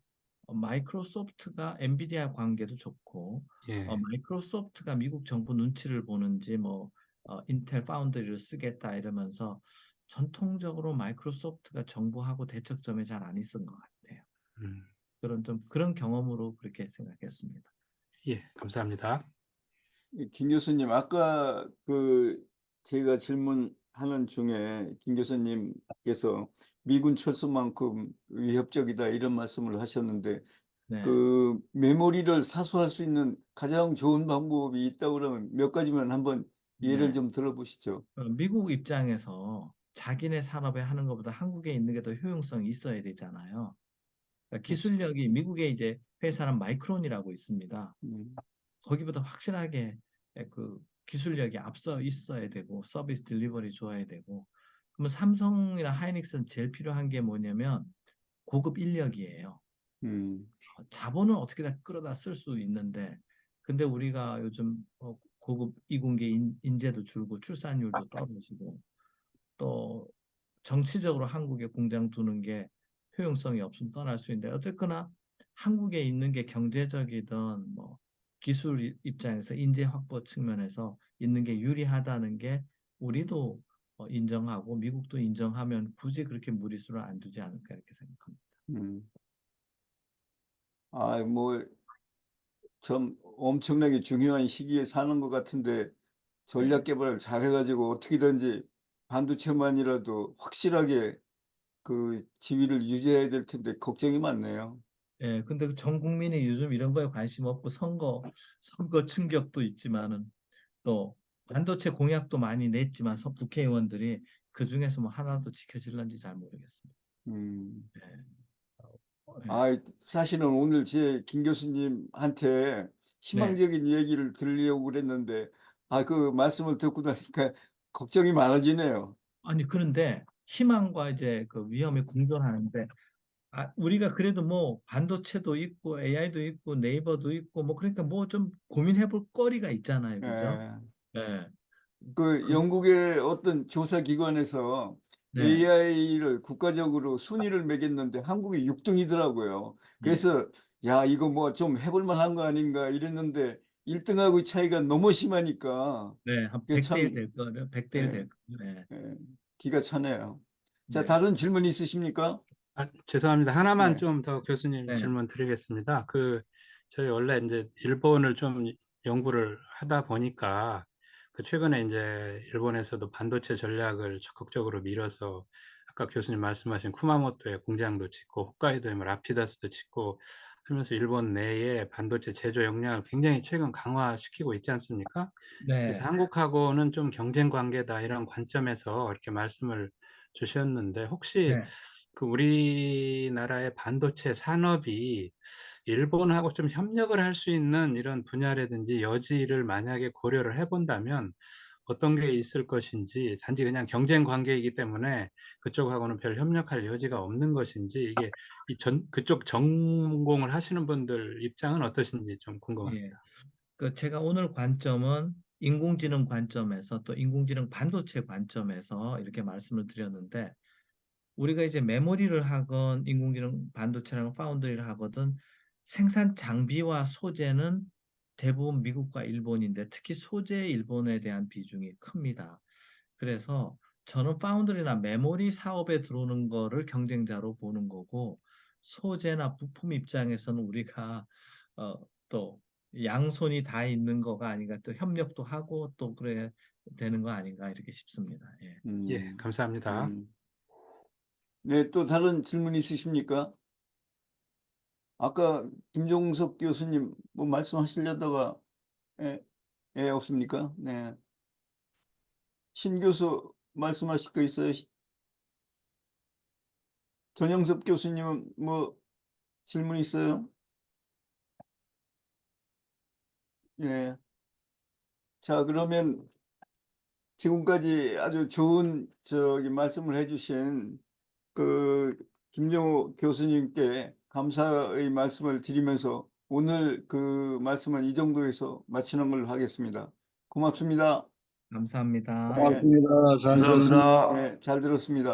마이크로소프트가 엔비디아 관계도 좋고 예, 마이크로소프트가 미국 정부 눈치를 보는지 뭐 인텔 파운드리를 쓰겠다 이러면서 전통적으로 마이크로소프트가 정부하고 대척점에 잘 안 있은 것 같아요. 음, 그런 경험으로 그렇게 생각했습니다. 예, 감사합니다. 김 교수님, 아까 제가 질문하는 중에 김 교수님께서 미군 철수만큼 위협적이다 이런 말씀을 하셨는데 네. 그 메모리를 사수할 수 있는 가장 좋은 방법이 있다고 그러면 몇 가지만 한번 예를 네. 좀 들어보시죠. 미국 입장에서 자기네 산업에 하는 것보다 한국에 있는 게 더 효용성이 있어야 되잖아요. 그러니까 그렇죠. 기술력이 미국에 이제 회사는 마이크론이라고 있습니다. 음, 거기보다 확실하게 그 기술력이 앞서 있어야 되고 서비스 딜리버리 좋아야 되고 그러면 삼성이나 하이닉스는 제일 필요한 게 뭐냐면 고급 인력이에요. 음, 자본은 어떻게 다 끌어다 쓸 수 있는데 근데 우리가 요즘 고급 이공계 인재도 줄고 출산율도 떨어지고 또 정치적으로 한국에 공장 두는 게 효용성이 없으면 떠날 수 있는데 어쨌거나 한국에 있는 게 경제적이든 뭐 기술 입장에서 인재 확보 측면에서 있는 게 유리하다는 게 우리도 인정하고 미국도 인정하면 굳이 그렇게 무리수를 안 두지 않을까 이렇게 생각합니다. 음. 아, 뭐 참 엄청나게 중요한 시기에 사는 것 같은데 네. 전략 개발을 잘해가지고 어떻게든지 반도체만이라도 확실하게 그 지위를 유지해야 될 텐데 걱정이 많네요. 예, 근데 그전 국민이 요즘 이런 거에 관심 없고 선거 충격도 있지만은 또 반도체 공약도 많이 냈지만 국회의원들이 그 중에서 뭐 하나도 지켜질런지 잘 모르겠습니다. 음. 예, 예, 아, 사실은 오늘 제 김 교수님한테 네. 희망적인 얘기를 들으려고 그랬는데, 그 말씀을 듣고 나니까 걱정이 많아지네요. 아니 그런데 희망과 이제 그 위험이 공존하는데 우리가 그래도 뭐 반도체도 있고 AI도 있고 네이버도 있고 뭐 그러니까 뭐 좀 고민해 볼 거리가 있잖아요. 그죠? 예. 예. 그 그, 영국의 어떤 조사 기관에서 네. AI를 국가적으로 순위를 매겼는데 한국이 6등이더라고요. 예. 그래서 야, 이거 뭐 좀 해볼 만한 거 아닌가 이랬는데 1등하고 차이가 너무 심하니까 네. 한 그게 100대 1 참 될 거예요. 100대 1 예, 될 거예요. 예. 예, 기가 차네요. 자, 네. 다른 질문 있으십니까? 죄송합니다. 하나만 네. 좀 더 교수님 네. 질문 드리겠습니다. 저희 원래 이제 일본을 좀 연구를 하다 보니까 최근에 이제 일본에서도 반도체 전략을 적극적으로 밀어서 아까 교수님 말씀하신 쿠마모토에 공장도 짓고 홋카이도에 뭐 라피다스도 짓고 하면서 일본 내에 반도체 제조 역량을 굉장히 최근 강화시키고 있지 않습니까? 그래서 네. 한국하고는 좀 경쟁 관계다 이런 관점에서 이렇게 말씀을 주셨는데 혹시 네. 우리나라의 반도체 산업이 일본하고 좀 협력을 할 수 있는 이런 분야라든지 여지를 만약에 고려를 해본다면 어떤 게 있을 것인지, 단지 그냥 경쟁 관계이기 때문에 그쪽하고는 별 협력할 여지가 없는 것인지, 이게 그쪽 전공을 하시는 분들 입장은 어떠신지 좀 예. 궁금합니다. 제가 오늘 관점은 인공지능 관점에서 또 인공지능 반도체 관점에서 이렇게 말씀을 드렸는데, 우리가 이제 메모리를 하건 인공지능 반도체랑 파운드리를 하거든 생산 장비와 소재는 대부분 미국과 일본인데, 특히 소재 일본에 대한 비중이 큽니다. 그래서 저는 파운드리나 메모리 사업에 들어오는 거를 경쟁자로 보는 거고, 소재나 부품 입장에서는 우리가 또 양손이 다 있는 거가 아닌가, 또 협력도 하고 또 그래야 되는 거 아닌가 이렇게 싶습니다. 예. 예, 감사합니다. 네, 또 다른 질문 있으십니까? 아까 김종석 교수님 뭐 말씀하시려다가 없습니까? 네. 신 교수 말씀하실 거 있어요? 전영섭 교수님은 뭐 질문 있어요? 예. 자, 그러면 지금까지 아주 좋은 말씀을 해주신 그 김정호 교수님께 감사의 말씀을 드리면서 오늘 그 말씀은 이 정도에서 마치는 걸로 하겠습니다. 고맙습니다. 감사합니다. 네. 고맙습니다. 잘 들었습니다. 네, 잘 들었습니다.